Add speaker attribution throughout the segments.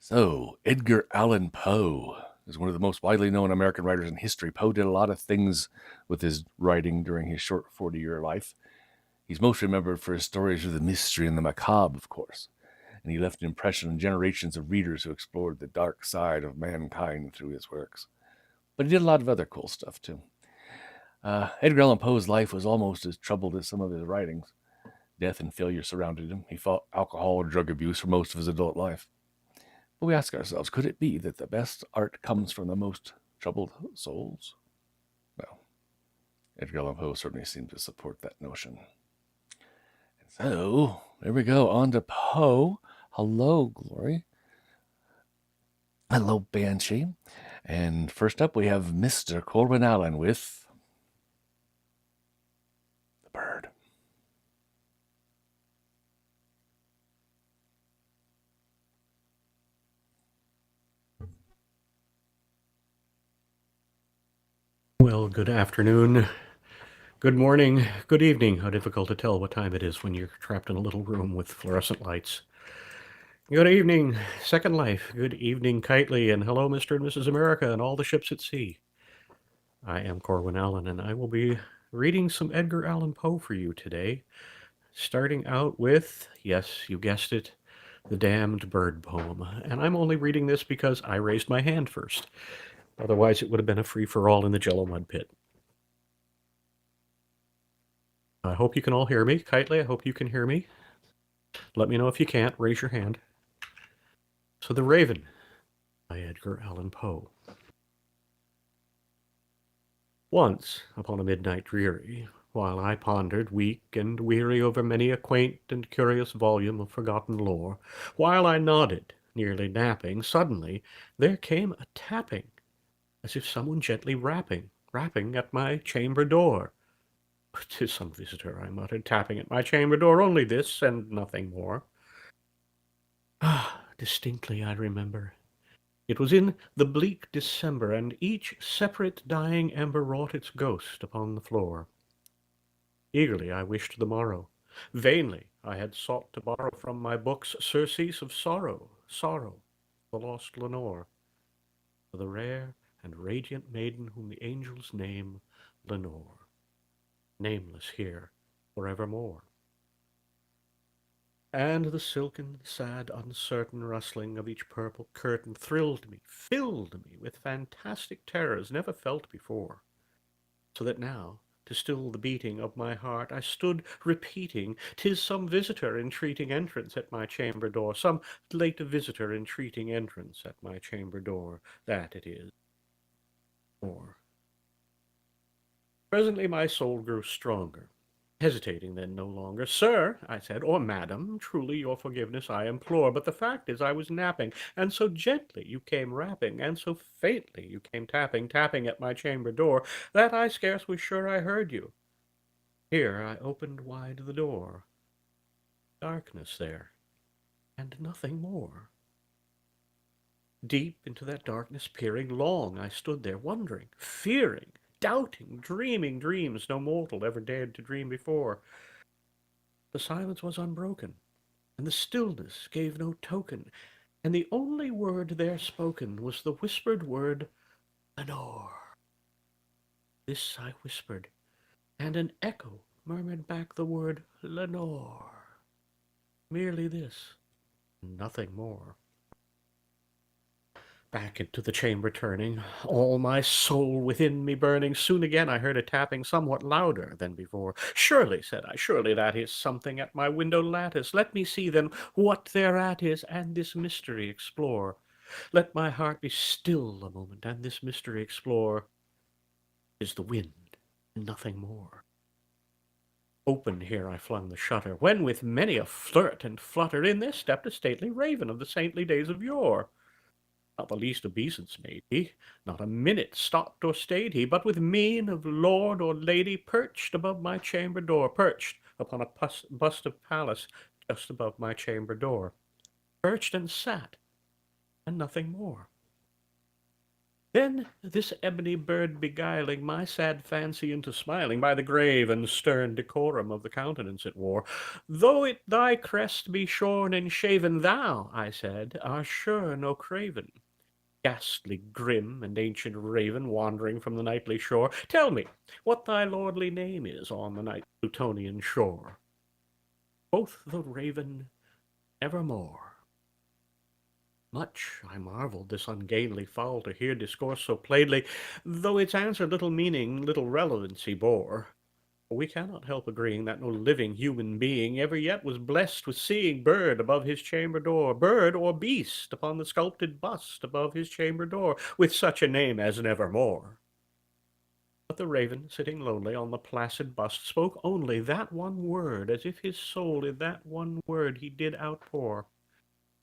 Speaker 1: So, Edgar Allan Poe is one of the most widely known American writers in history. Poe did a lot of things with his writing during his short 40-year life. He's most remembered for his stories of the mystery and the macabre, of course, and he left an impression on generations of readers who explored the dark side of mankind through his works. But he did a lot of other cool stuff, too. Edgar Allan Poe's life was almost as troubled as some of his writings. Death and failure surrounded him. He fought alcohol or drug abuse for most of his adult life. But we ask ourselves, could it be that the best art comes from the most troubled souls? Well, Edgar Allan Poe certainly seems to support that notion. And so, there we go, on to Poe. Hello, Glory. Hello, Banshee. And first up, we have Mr. Corwyn Allen with The Bird.
Speaker 2: Well, good afternoon, good morning, good evening. How difficult to tell what time it is when you're trapped in a little room with fluorescent lights. Good evening, Second Life. Good evening, Kitely, and hello, Mr. and Mrs. America and all the ships at sea. I am Corwyn Allen, and I will be reading some Edgar Allan Poe for you today, starting out with, yes, you guessed it, the Damned Bird poem. And I'm only reading this because I raised my hand first. Otherwise, it would have been a free-for-all in the Jello mud pit. I hope you can all hear me. Kitely, I hope you can hear me. Let me know if you can't. Raise your hand. So The Raven by Edgar Allan Poe. Once, upon a midnight dreary, while I pondered, weak and weary, over many a quaint and curious volume of forgotten lore, while I nodded, nearly napping, suddenly there came a tapping, as if someone gently rapping at my chamber door. "'Tis some visitor," I muttered, "tapping at my chamber door, only this, and nothing more." Ah, distinctly I remember. It was in the bleak December, and each separate dying ember wrought its ghost upon the floor. Eagerly I wished the morrow. Vainly I had sought to borrow from my books surcease of sorrow, the lost Lenore, for the rare and radiant maiden whom the angels name Lenore, nameless here forevermore. And the silken, sad, uncertain rustling of each purple curtain thrilled me, filled me with fantastic terrors never felt before, so that now, to still the beating of my heart, I stood repeating, "'Tis some visitor entreating entrance at my chamber door, some late visitor entreating entrance at my chamber door, that it is." Or presently my soul grew stronger. Hesitating then no longer, "Sir," I said, "or madam, truly your forgiveness I implore, but the fact is I was napping, and so gently you came rapping, and so faintly you came tapping at my chamber door, that I scarce was sure I heard you. Here I opened wide the door. Darkness there, and nothing more." Deep into that darkness peering, long I stood there, wondering, fearing, doubting, dreaming dreams no mortal ever dared to dream before. The silence was unbroken, and the stillness gave no token, and the only word there spoken was the whispered word, "Lenore." This I whispered, and an echo murmured back the word, "Lenore." Merely this, nothing more. Back into the chamber turning, all my soul within me burning, soon again I heard a tapping somewhat louder than before. "Surely," said I, "surely that is something at my window lattice. Let me see then what thereat is, and this mystery explore. Let my heart be still a moment, and this mystery explore. 'Tis the wind, and nothing more." Open here I flung the shutter, when with many a flirt and flutter in there stepped a stately raven of the saintly days of yore. Not the least obeisance made he, not a minute stopped or stayed he, but with mien of lord or lady perched above my chamber door, perched upon a bust of Pallas just above my chamber door, perched and sat, and nothing more. Then this ebony bird beguiling my sad fancy into smiling by the grave and stern decorum of the countenance it wore, though it thy crest be shorn and shaven, thou, I said, art sure no craven. Ghastly, grim, and ancient raven wandering from the nightly shore, tell me what thy lordly name is on the night Plutonian shore. Quoth the raven, Nevermore. Much I marvelled this ungainly fowl to hear discourse so plainly, though its answer little meaning, little relevancy bore. For we cannot help agreeing that no living human being ever yet was blessed with seeing bird above his chamber door, bird or beast upon the sculpted bust above his chamber door, with such a name as Nevermore. But the raven, sitting lonely on the placid bust, spoke only that one word, as if his soul in that one word he did outpour.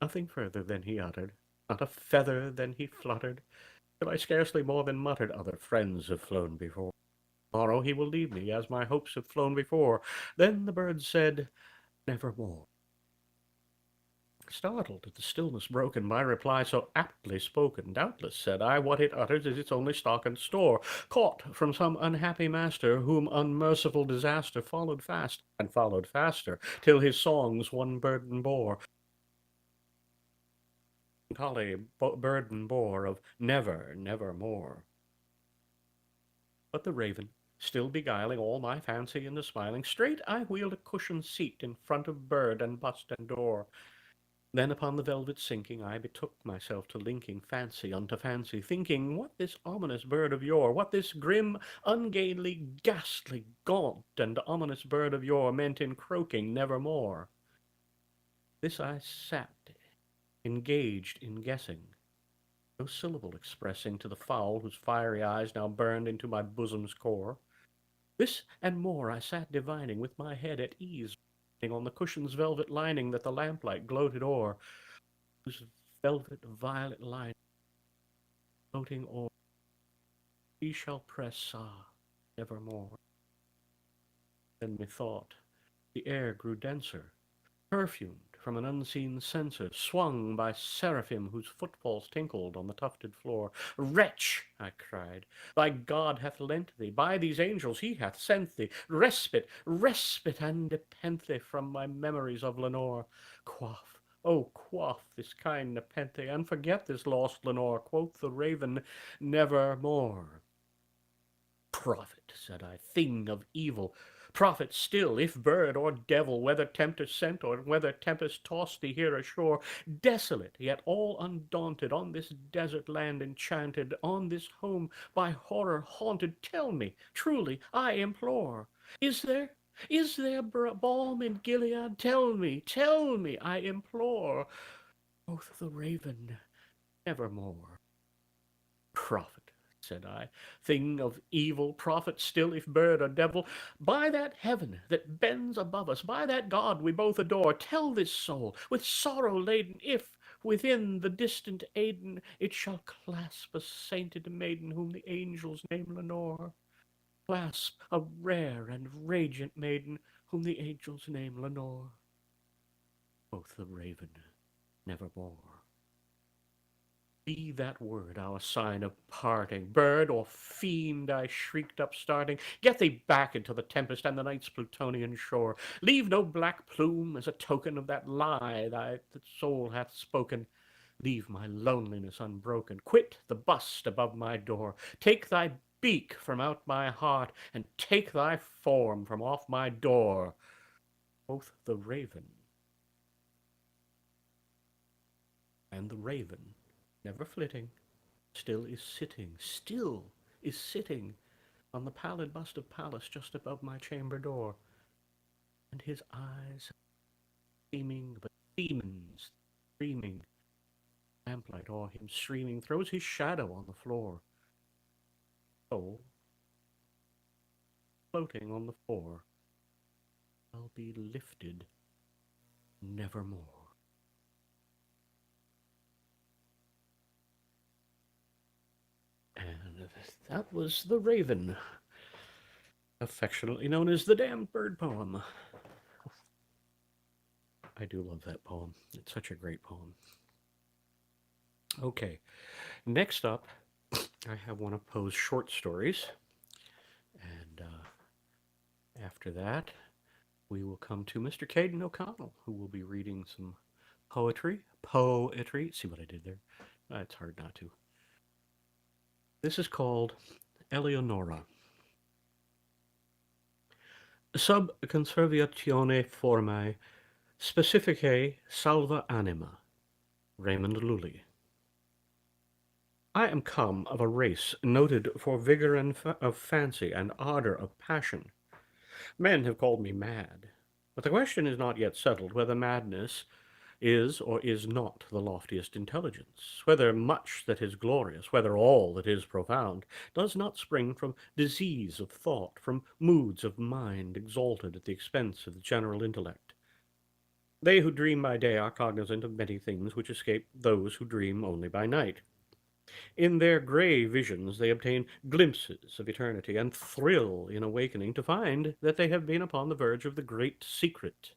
Speaker 2: Nothing further than he uttered, not a feather than he fluttered, till I scarcely more than muttered, Other friends have flown before. Tomorrow he will leave me, as my hopes have flown before. Then the bird said, Nevermore. Startled at the stillness broken, my reply so aptly spoken, doubtless, said I, what it utters is its only stock and store, caught from some unhappy master, whom unmerciful disaster followed fast, and followed faster, till his songs one burden bore. Collie burden bore of never, nevermore. But the raven, still beguiling all my fancy into smiling, straight I wheeled a cushioned seat in front of bird and bust and door. Then upon the velvet sinking, I betook myself to linking fancy unto fancy, thinking what this ominous bird of yore, what this grim, ungainly, ghastly, gaunt, and ominous bird of yore meant in croaking nevermore. This I sat, engaged in guessing, no syllable expressing to the fowl whose fiery eyes now burned into my bosom's core. This and more I sat divining, with my head at ease, on the cushion's velvet lining that the lamplight gloated o'er, whose velvet violet lining floating o'er, we shall press, nevermore. Then methought the air grew denser, perfumed from an unseen censer, swung by seraphim whose footfalls tinkled on the tufted floor. Wretch, I cried, thy God hath lent thee, by these angels he hath sent thee, respite, respite and nepenthe from my memories of Lenore. Quaff, oh quaff this kind nepenthe, and forget this lost Lenore. Quoth the raven, Nevermore. Prophet, said I, thing of evil, prophet still, if bird or devil, whether tempter sent or whether tempest tossed thee here ashore, desolate yet all undaunted, on this desert land enchanted, on this home by horror haunted, tell me, truly I implore, is there balm in Gilead? Tell me, I implore. Quoth the raven, Nevermore. Prophet, said I, thing of evil, prophet still, if bird or devil, by that heaven that bends above us, by that God we both adore, tell this soul, with sorrow laden, if within the distant Aden it shall clasp a sainted maiden whom the angels name Lenore, clasp a rare and radiant maiden whom the angels name Lenore. Quoth the raven, Nevermore. Be that word our sign of parting, bird or fiend, I shrieked upstarting, get thee back into the tempest and the night's Plutonian shore. Leave no black plume as a token of that lie thy soul hath spoken. Leave my loneliness unbroken. Quit the bust above my door. Take thy beak from out my heart, and take thy form from off my door. Quoth the raven. And the raven, never flitting, still is sitting on the pallid bust of Pallas just above my chamber door, and his eyes seeming but demons, streaming, lamplight o'er him streaming, throws his shadow on the floor. So, floating on the floor, I'll be lifted nevermore. And that was The Raven, affectionately known as the Damned Bird poem. I do love that poem. It's such a great poem. Okay, next up, I have one of Poe's short stories, and after that, we will come to Mr. Kayden O'Connell, who will be reading some poetry. Poetry. See what I did there? It's hard not to. This is called Eleonora. Sub conservatione formae specificae salva anima. Raymond Lully. I am come of a race noted for vigor of fancy and ardor of passion. Men have called me mad, but the question is not yet settled whether madness is or is not the loftiest intelligence, whether much that is glorious, whether all that is profound, does not spring from disease of thought, from moods of mind exalted at the expense of the general intellect. They who dream by day are cognizant of many things which escape those who dream only by night. In their gray visions they obtain glimpses of eternity, and thrill in awakening to find that they have been upon the verge of the great secret.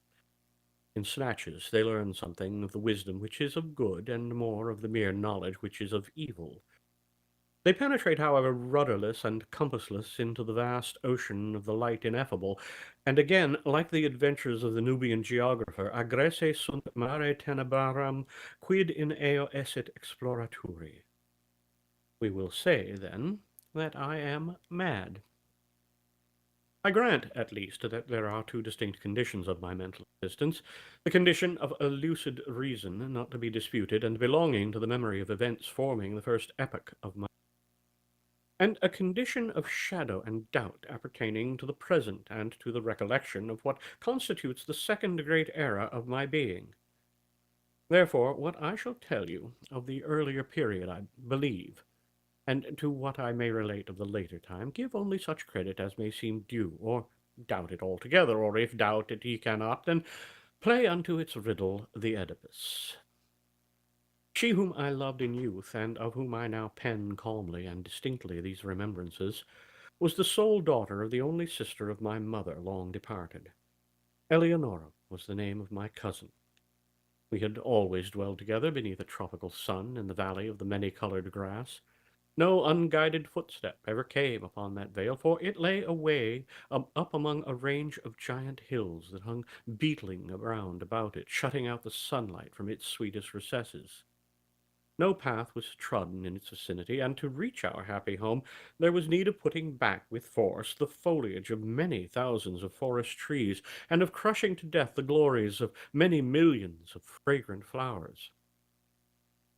Speaker 2: In snatches they learn something of the wisdom which is of good, and more of the mere knowledge which is of evil. They penetrate, however, rudderless and compassless into the vast ocean of the light ineffable, and again, like the adventures of the Nubian geographer, aggresse sunt mare tenebrarum, quid in eo esset exploraturi. We will say, then, that I am mad. I grant, at least, that there are two distinct conditions of my mental existence: the condition of a lucid reason, not to be disputed, and belonging to the memory of events forming the first epoch of my, and a condition of shadow and doubt appertaining to the present and to the recollection of what constitutes the second great era of my being. Therefore, what I shall tell you of the earlier period, I believe, and to what I may relate of the later time, give only such credit as may seem due, or doubt it altogether, or if doubt it ye cannot, then play unto its riddle the Oedipus. She whom I loved in youth, and of whom I now pen calmly and distinctly these remembrances, was the sole daughter of the only sister of my mother, long departed. Eleonora was the name of my cousin. We had always dwelled together beneath a tropical sun in the valley of the many-colored grass. No unguided footstep ever came upon that vale, for it lay away up among a range of giant hills that hung beetling around about it, shutting out the sunlight from its sweetest recesses. No path was trodden in its vicinity, and to reach our happy home there was need of putting back with force the foliage of many thousands of forest trees, and of crushing to death the glories of many millions of fragrant flowers.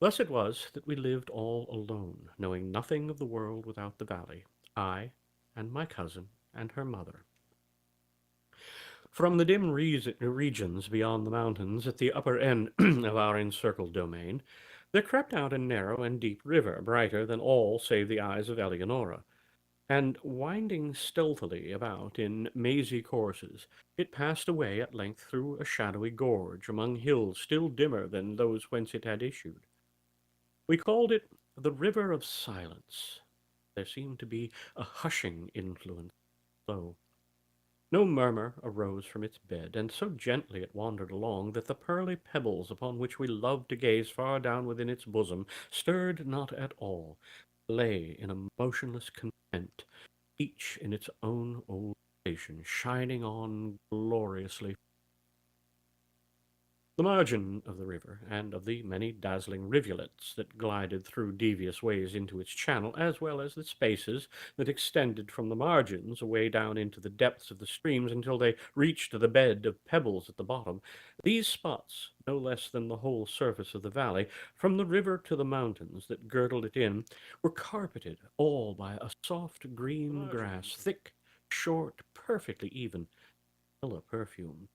Speaker 2: Thus it was that we lived all alone, knowing nothing of the world without the valley, I and my cousin and her mother. From the dim regions beyond the mountains at the upper end of our encircled domain, there crept out a narrow and deep river, brighter than all save the eyes of Eleonora, and winding stealthily about in mazy courses, it passed away at length through a shadowy gorge among hills still dimmer than those whence it had issued. We called it the River of Silence. There seemed to be a hushing influence below. No murmur arose from its bed, and so gently it wandered along that the pearly pebbles upon which we loved to gaze far down within its bosom stirred not at all, lay in a motionless content, each in its own old station, shining on gloriously. The margin of the river, and of the many dazzling rivulets that glided through devious ways into its channel, as well as the spaces that extended from the margins away down into the depths of the streams until they reached the bed of pebbles at the bottom, these spots, no less than the whole surface of the valley, from the river to the mountains that girdled it in, were carpeted all by a soft green grass, thick, short, perfectly even, vanilla perfume,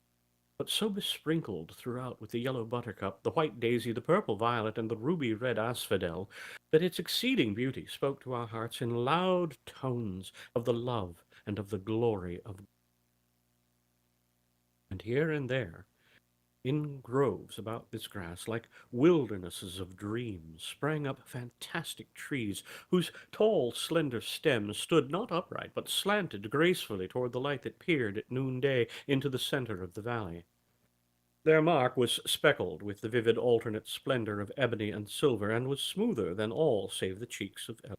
Speaker 2: but so besprinkled throughout with the yellow buttercup, the white daisy, the purple violet, and the ruby red asphodel, that its exceeding beauty spoke to our hearts in loud tones of the love and of the glory of. And here and there, in groves about this grass, like wildernesses of dreams, sprang up fantastic trees, whose tall, slender stems stood not upright, but slanted gracefully toward the light that peered at noonday into the center of the valley. Their mark was speckled with the vivid alternate splendor of ebony and silver, and was smoother than all save the cheeks of Ellen.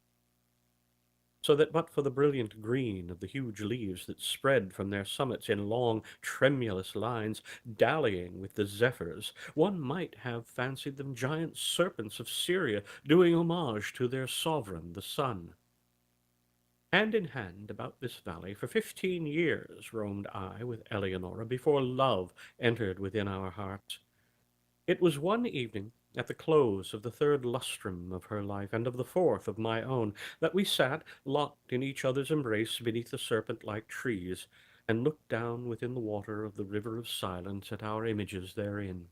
Speaker 2: so that but for the brilliant green of the huge leaves that spread from their summits in long, tremulous lines, dallying with the zephyrs, one might have fancied them giant serpents of Syria doing homage to their sovereign, the sun. Hand in hand about this valley for 15 years roamed I with Eleanora before love entered within our hearts. It was one evening, at the close of the third lustrum of her life, and of the fourth of my own, that we sat locked in each other's embrace beneath the serpent-like trees, and looked down within the water of the river of silence at our images therein.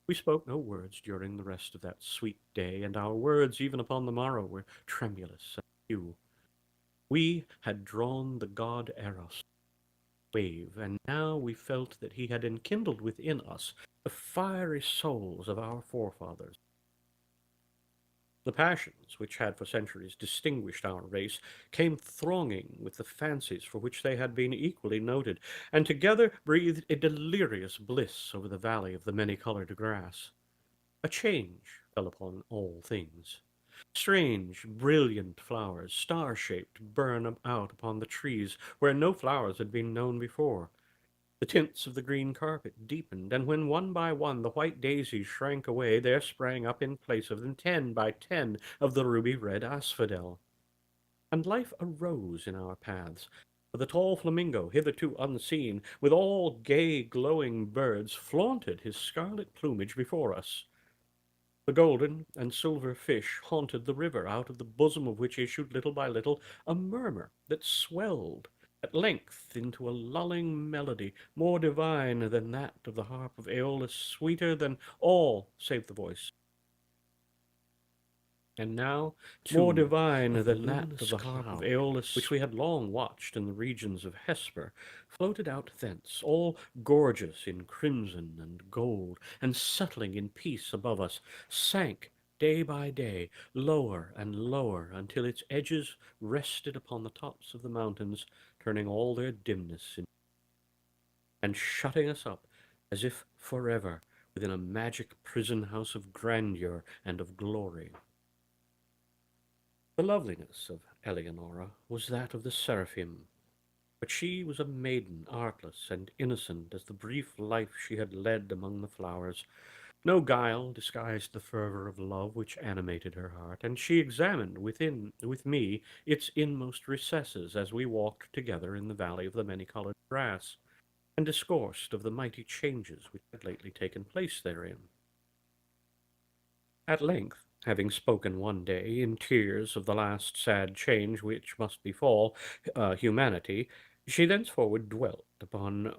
Speaker 2: We spoke no words during the rest of that sweet day, and our words even upon the morrow were tremulous and few. We had drawn the god Eros wave, and now we felt that he had enkindled within us the fiery souls of our forefathers. The passions which had for centuries distinguished our race came thronging with the fancies for which they had been equally noted, and together breathed a delirious bliss over the valley of the many-colored grass. A change fell upon all things. Strange, brilliant flowers, star-shaped, burn out upon the trees where no flowers had been known before. The tints of the green carpet deepened, and when one by one the white daisies shrank away, there sprang up in place of them 10 by 10 of the ruby-red asphodel. And life arose in our paths, for the tall flamingo, hitherto unseen, with all gay glowing birds, flaunted his scarlet plumage before us. The golden and silver fish haunted the river, out of the bosom of which issued little by little a murmur that swelled at length into a lulling melody, more divine than that of the harp of Aeolus, sweeter than all save the voice. And now, more divine than that of the harp of Aeolus, which we had long watched in the regions of Hesper, floated out thence, all gorgeous in crimson and gold, and settling in peace above us, sank day by day, lower and lower, until its edges rested upon the tops of the mountains, turning all their dimness in, and shutting us up, as if forever, within a magic prison house of grandeur and of glory. The loveliness of Eleanora was that of the seraphim, but she was a maiden, artless and innocent as the brief life she had led among the flowers. No guile disguised the fervor of love which animated her heart, and she examined with me its inmost recesses as we walked together in the valley of the many-colored grass, and discoursed of the mighty changes which had lately taken place therein. At length, having spoken one day in tears of the last sad change which must befall humanity, she thenceforward dwelt upon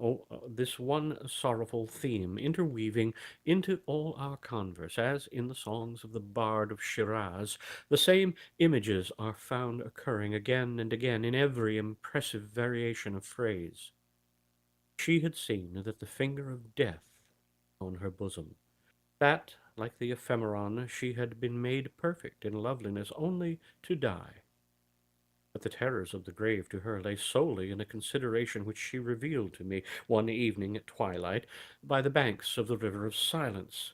Speaker 2: this one sorrowful theme, interweaving into all our converse, as in the songs of the bard of Shiraz, the same images are found occurring again and again in every impressive variation of phrase. She had seen that the finger of death on her bosom, that, like the ephemeron, she had been made perfect in loveliness only to die. But the terrors of the grave to her lay solely in a consideration which she revealed to me one evening at twilight by the banks of the river of silence.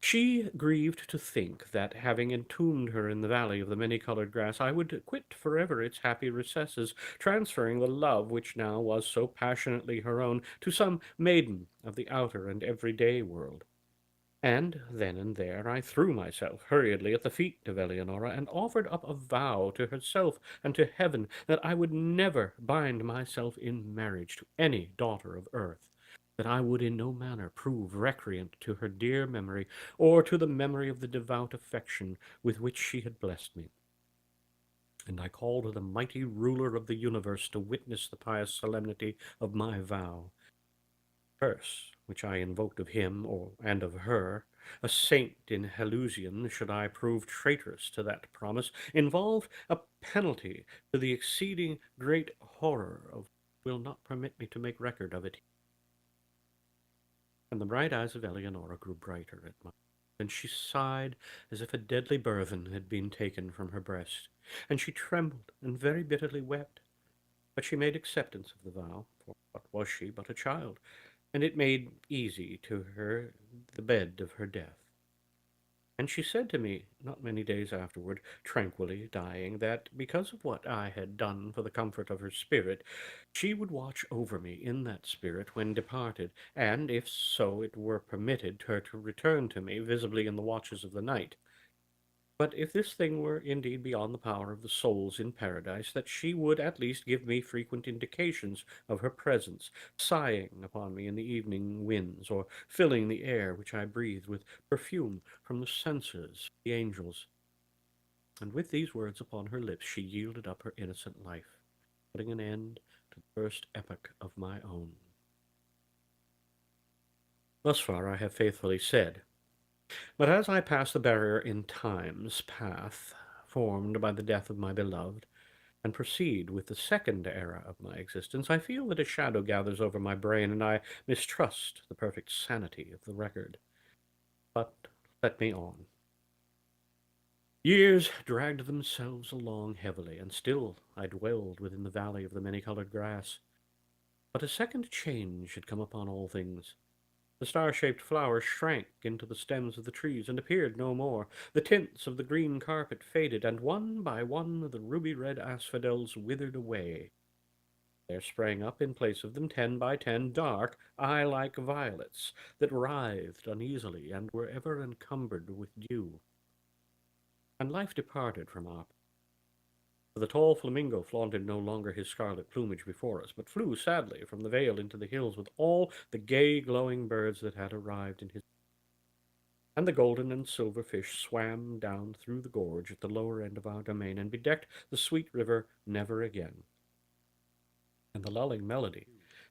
Speaker 2: She grieved to think that, having entombed her in the valley of the many-colored grass, I would quit forever its happy recesses, transferring the love which now was so passionately her own to some maiden of the outer and everyday world. And then and there I threw myself hurriedly at the feet of Eleanora, and offered up a vow to herself and to heaven that I would never bind myself in marriage to any daughter of earth, that I would in no manner prove recreant to her dear memory, or to the memory of the devout affection with which she had blessed me. And I called the mighty ruler of the universe to witness the pious solemnity of my vow. Curse which I invoked of him and of her, a saint in Helusion, should I prove traitorous to that promise, involved a penalty to the exceeding great horror of will not permit me to make record of it. And the bright eyes of Eleanora grew brighter at my and she sighed as if a deadly burthen had been taken from her breast, and she trembled and very bitterly wept. But she made acceptance of the vow, for what was she but a child? And it made easy to her the bed of her death. And she said to me, not many days afterward, tranquilly dying, that because of what I had done for the comfort of her spirit, she would watch over me in that spirit when departed, and, if so it were permitted her to return to me visibly in the watches of the night. But if this thing were indeed beyond the power of the souls in paradise, that she would at least give me frequent indications of her presence, sighing upon me in the evening winds, or filling the air which I breathed with perfume from the censers of the angels. And with these words upon her lips, she yielded up her innocent life, putting an end to the first epoch of my own. Thus far I have faithfully said. But as I pass the barrier in time's path, formed by the death of my beloved, and proceed with the second era of my existence, I feel that a shadow gathers over my brain, and I mistrust the perfect sanity of the record. But let me on. Years dragged themselves along heavily, and still I dwelled within the valley of the many-colored grass. But a second change had come upon all things. The star-shaped flowers shrank into the stems of the trees and appeared no more. The tints of the green carpet faded, and one by one the ruby-red asphodels withered away. There sprang up in place of them 10 by 10 dark, eye-like violets that writhed uneasily and were ever encumbered with dew. And life departed from our. The tall flamingo flaunted no longer his scarlet plumage before us, but flew sadly from the vale into the hills with all the gay, glowing birds that had arrived in his. And the golden and silver fish swam down through the gorge at the lower end of our domain and bedecked the sweet river never again. And the lulling melody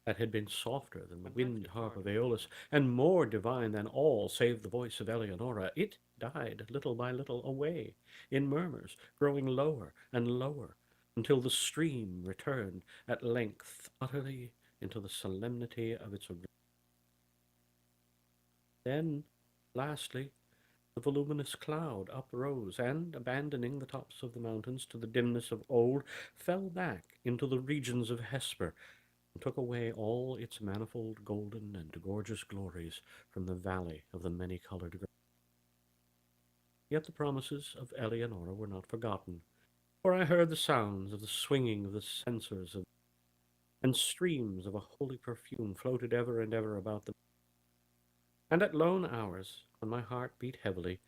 Speaker 2: that had been softer than the wind harp of Aeolus, and more divine than all save the voice of Eleanora, it died little by little away in murmurs, growing lower and lower, until the stream returned at length utterly into the solemnity of its original. Then, lastly, the voluminous cloud uprose, and, abandoning the tops of the mountains to the dimness of old, fell back into the regions of Hesper, and took away all its manifold golden and gorgeous glories from the valley of the many-colored grass. Yet the promises of Eleanora were not forgotten, for I heard the sounds of the swinging of the censers, and streams of a holy perfume floated ever and ever about them. And at lone hours, when my heart beat heavily,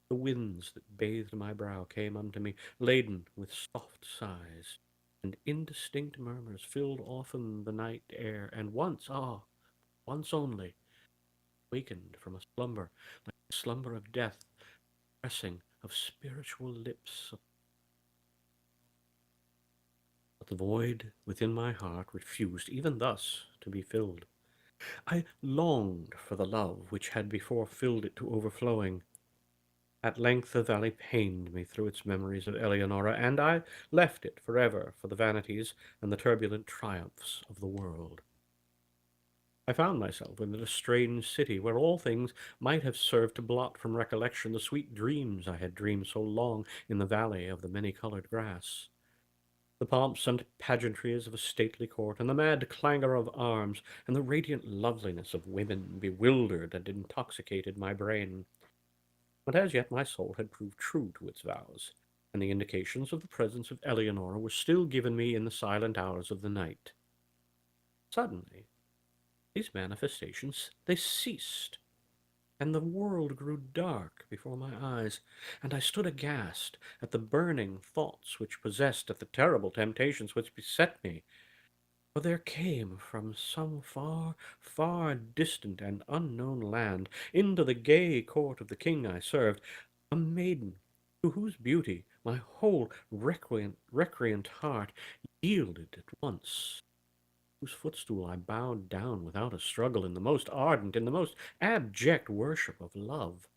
Speaker 2: the winds that bathed my brow came unto me, laden with soft sighs, and indistinct murmurs filled often the night air, and once, once only, wakened from a slumber, like the slumber of death, pressing of spiritual lips. But the void within my heart refused even thus to be filled. I longed for the love which had before filled it to overflowing. At length the valley pained me through its memories of Eleanora, and I left it forever for the vanities and the turbulent triumphs of the world. I found myself in a strange city where all things might have served to blot from recollection the sweet dreams I had dreamed so long in the valley of the many-colored grass. The pomps and pageantries of a stately court, and the mad clangor of arms, and the radiant loveliness of women bewildered and intoxicated my brain. But as yet my soul had proved true to its vows, and the indications of the presence of Eleanor were still given me in the silent hours of the night. Suddenly, these manifestations, they ceased, and the world grew dark before my eyes, and I stood aghast at the burning thoughts which possessed, at the terrible temptations which beset me. For there came from some far, far distant and unknown land, into the gay court of the king I served, a maiden to whose beauty my whole recreant heart yielded at once, whose footstool I bowed down without a struggle in the most ardent, in the most abject worship of love.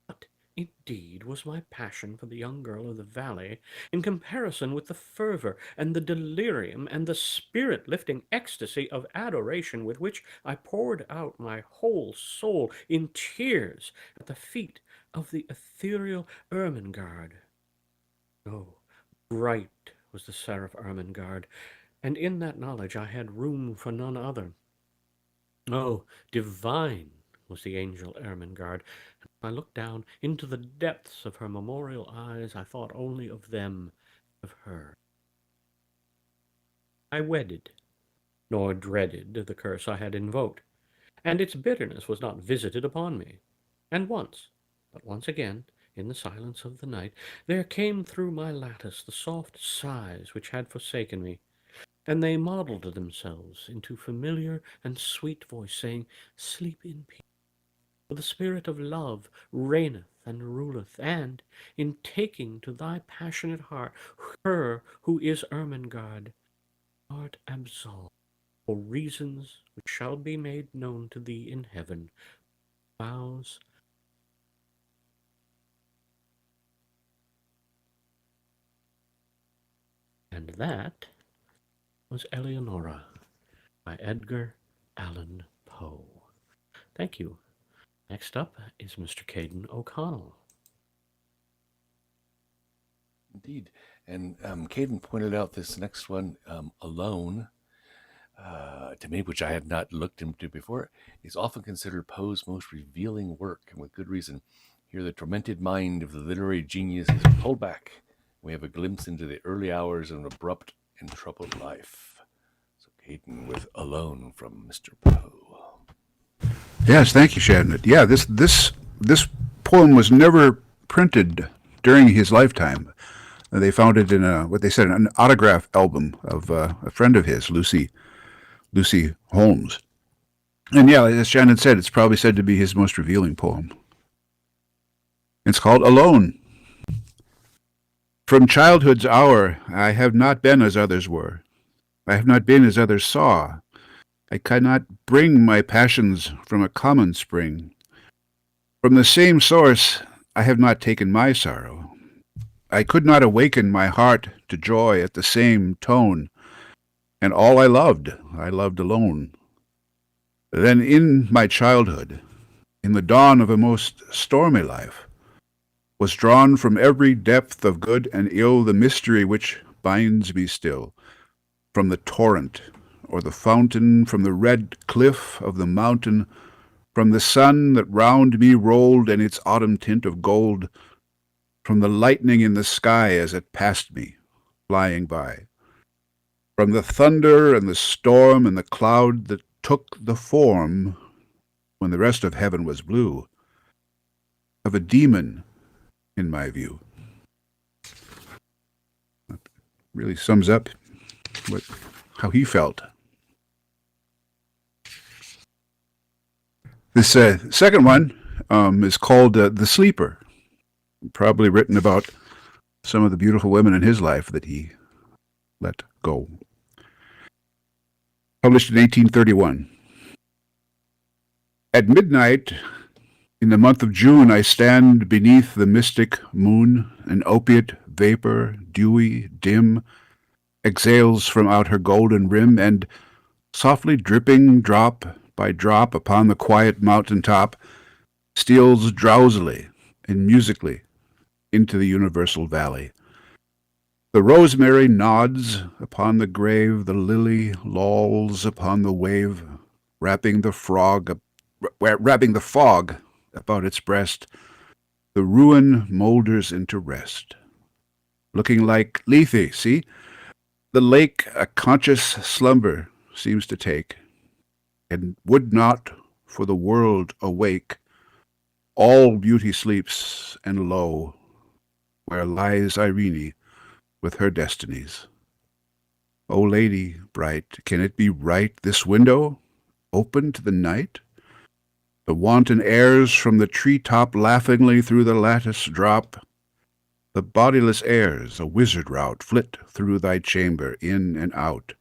Speaker 2: What, indeed, was my passion for the young girl of the valley in comparison with the fervor and the delirium and the spirit-lifting ecstasy of adoration with which I poured out my whole soul in tears at the feet of the ethereal Ermengarde? Oh, bright was the seraph Ermengarde, and in that knowledge I had room for none other. Oh, divine was the angel Ermengarde. I looked down into the depths of her memorial eyes. I thought only of them, of her. I wedded, nor dreaded the curse I had invoked, and its bitterness was not visited upon me. And once, but once again, in the silence of the night, there came through my lattice the soft sighs which had forsaken me, and they modelled themselves into familiar and sweet voice, saying, "Sleep in peace. For the spirit of love reigneth and ruleth, and, in taking to thy passionate heart her who is Ermengarde, art absolved, for reasons which shall be made known to thee in heaven. Vows." And that was Eleanora by Edgar Allan Poe. Thank you. Next up is Mr. Kayden O'Connell.
Speaker 1: Indeed. And Kayden pointed out this next one, Alone, to me, which I had not looked into before, is often considered Poe's most revealing work, and with good reason. Here, the tormented mind of the literary genius is pulled back. We have a glimpse into the early hours of an abrupt and troubled life. So, Kayden with Alone from Mr. Poe.
Speaker 3: Yes, thank you, Shandon. Yeah, this poem was never printed during his lifetime. They found it in what they said, an autograph album of a friend of his, Lucy Holmes. And yeah, as Shannon said, it's probably said to be his most revealing poem. It's called Alone. From childhood's hour, I have not been as others were. I have not been as others saw. I cannot bring my passions from a common spring. From the same source, I have not taken my sorrow. I could not awaken my heart to joy at the same tone, and all I loved alone. Then in my childhood, in the dawn of a most stormy life, was drawn from every depth of good and ill the mystery which binds me still, from the torrent or the fountain, from the red cliff of the mountain, from the sun that round me rolled in its autumn tint of gold, from the lightning in the sky as it passed me, flying by, from the thunder and the storm and the cloud that took the form, when the rest of heaven was blue, of a demon, in my view. That really sums up how he felt. This second one is called The Sleeper, probably written about some of the beautiful women in his life that he let go. Published in 1831. At midnight, in the month of June, I stand beneath the mystic moon, an opiate vapor, dewy, dim, exhales from out her golden rim, and softly dripping drop by drop upon the quiet mountain top, steals drowsily and musically into the universal valley. The rosemary nods upon the grave, the lily lolls upon the wave, wrapping the fog about its breast. The ruin moulders into rest, looking like Lethe, see? The lake a conscious slumber seems to take, and would not for the world awake. All beauty sleeps, and lo, where lies Irene with her destinies. O lady bright, can it be right, this window, open to the night? The wanton airs from the tree-top laughingly through the lattice drop. The bodiless airs, a wizard rout, flit through thy chamber, in and out,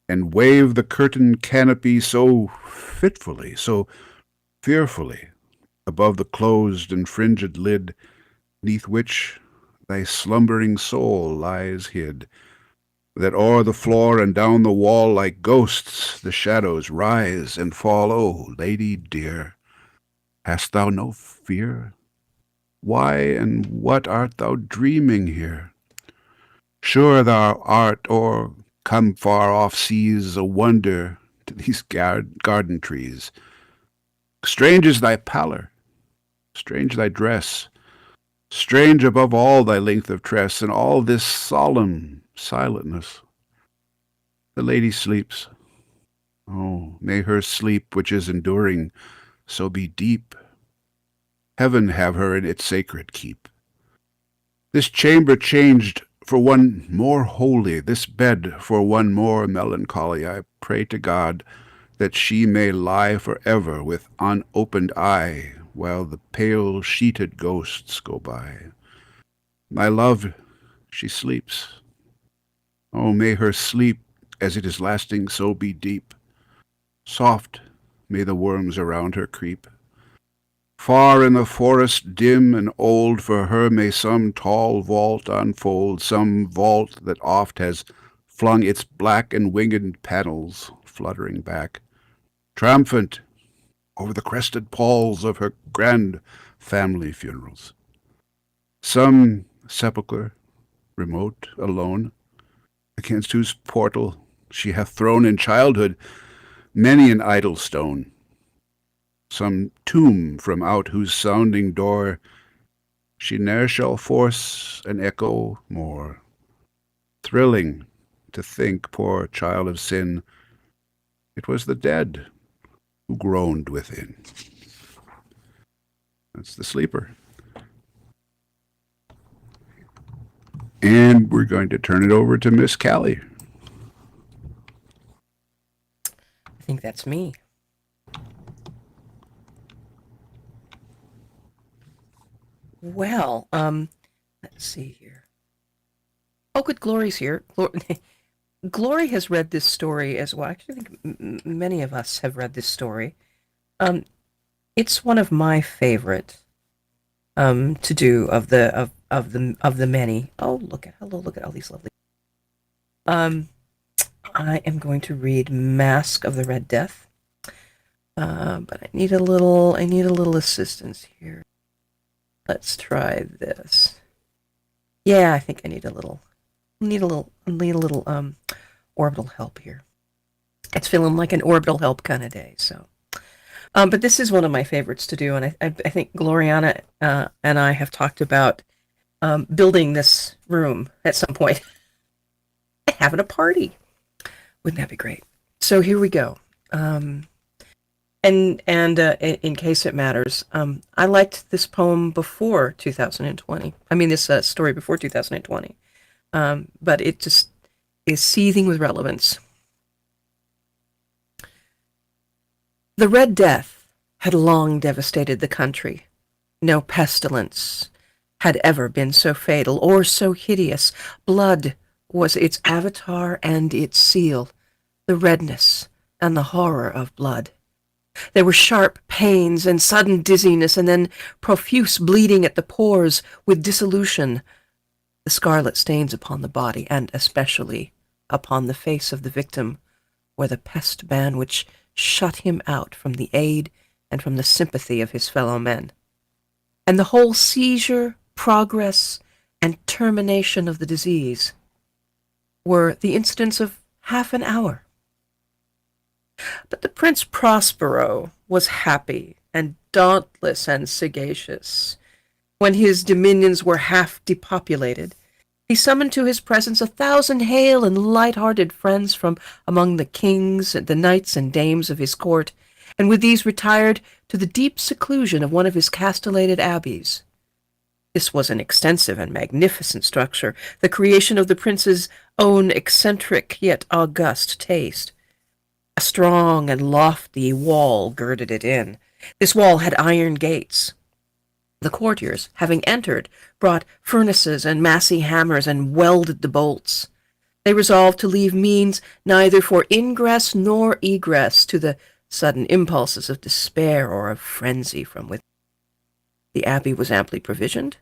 Speaker 3: and wave the curtain canopy so fitfully, so fearfully, above the closed and fringed lid, neath which thy slumbering soul lies hid, that o'er the floor and down the wall like ghosts the shadows rise and fall. O lady dear, hast thou no fear? Why and what art thou dreaming here? Sure thou art, or come far off seas, a wonder to these garden trees. Strange is thy pallor, strange thy dress, strange above all thy length of tress, and all this solemn silentness. The lady sleeps. Oh, may her sleep, which is enduring, so be deep. Heaven have her in its sacred keep. This chamber changed for one more holy, this bed for one more melancholy. I pray to God that she may lie forever with unopened eye, while the pale sheeted ghosts go by. My love, she sleeps. Oh, may her sleep, as it is lasting, so be deep. Soft may the worms around her creep. Far in the forest dim and old, for her may some tall vault unfold, some vault that oft has flung its black and winged panels fluttering back, triumphant over the crested palls of her grand family funerals. Some sepulchre, remote, alone, against whose portal she hath thrown in childhood many an idle stone. Some tomb from out whose sounding door she ne'er shall force an echo more. Thrilling to think, poor child of sin, it was the dead who groaned within. That's The Sleeper. And we're going to turn it over to Miss Callie.
Speaker 4: I think that's me. Well, let's see here. Oh, good, Glory's here. Glory has read this story as well. Actually, I think many of us have read this story. It's one of my favorite to do of the many. Oh, look at all these lovely. I am going to read Masque of the Red Death, but I need a little assistance here. Let's try this. Yeah, I think I need a little orbital help here. It's feeling like an orbital help kind of day. So, but this is one of my favorites to do, and I think Gloriana and I have talked about building this room at some point, having a party. Wouldn't that be great? So here we go. And in case it matters, I liked this poem before 2020. I mean, this story before 2020. But it just is seething with relevance. The Red Death had long devastated the country. No pestilence had ever been so fatal or so hideous. Blood was its avatar and its seal, the redness and the horror of blood. There were sharp pains and sudden dizziness, and then profuse bleeding at the pores with dissolution, the scarlet stains upon the body, and especially upon the face of the victim, were the pest ban which shut him out from the aid and from the sympathy of his fellow men. And the whole seizure, progress, and termination of the disease were the incidents of half an hour. But the Prince Prospero was happy and dauntless and sagacious. When his dominions were half depopulated, he summoned to his presence 1,000 hale and light-hearted friends from among the kings, the knights and dames of his court, and with these retired to the deep seclusion of one of his castellated abbeys. This was an extensive and magnificent structure, the creation of the prince's own eccentric yet august taste. A strong and lofty wall girded it in. This wall had iron gates. The courtiers, having entered, brought furnaces and massy hammers and welded the bolts. They resolved to leave means neither for ingress nor egress to the sudden impulses of despair or of frenzy from within. The abbey was amply provisioned.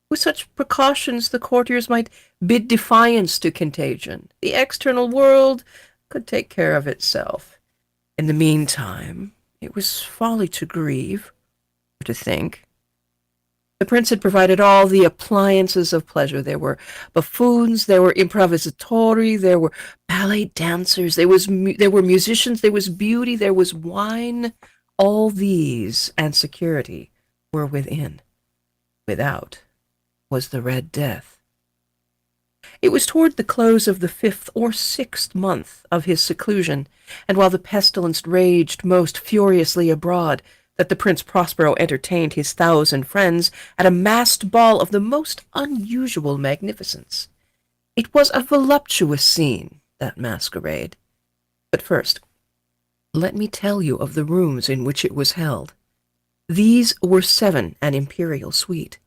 Speaker 4: With such precautions, the courtiers might bid defiance to contagion. The external world could take care of itself. In the meantime, it was folly to grieve, or to think. The prince had provided all the appliances of pleasure. There were buffoons, there were improvisatori, there were ballet dancers, there were musicians, there was beauty, there was wine, All these and security were within. Without was the Red Death. It was toward the close of the 5th or 6th month of his seclusion, and while the pestilence raged most furiously abroad, that the Prince Prospero entertained his 1,000 friends at a masked ball of the most unusual magnificence. It was a voluptuous scene, that masquerade. But first, let me tell you of the rooms in which it was held. These were 7 an imperial suite.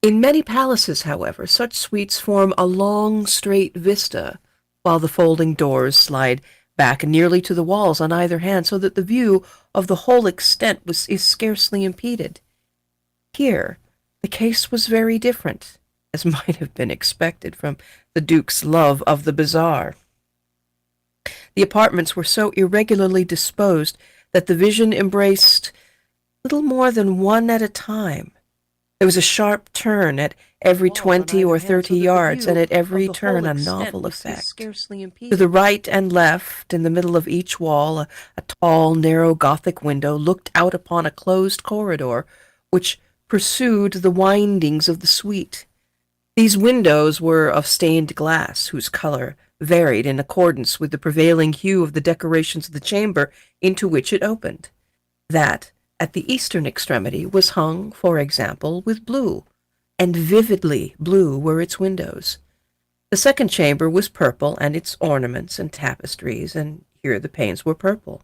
Speaker 4: In many palaces, however, such suites form a long, straight vista, while the folding doors slide back nearly to the walls on either hand, so that the view of the whole extent is scarcely impeded. Here, the case was very different, as might have been expected from the Duke's love of the bizarre. The apartments were so irregularly disposed that the vision embraced little more than one at a time. There was a sharp turn at every 20 or 30 yards, and at every turn a novel effect. To the right and left, in the middle of each wall, a tall, narrow Gothic window looked out upon a closed corridor, which pursued the windings of the suite. These windows were of stained glass, whose color varied in accordance with the prevailing hue of the decorations of the chamber into which it opened. That at the eastern extremity was hung, for example, with blue, and vividly blue were its windows. The second chamber was purple, and its ornaments and tapestries, and here the panes were purple.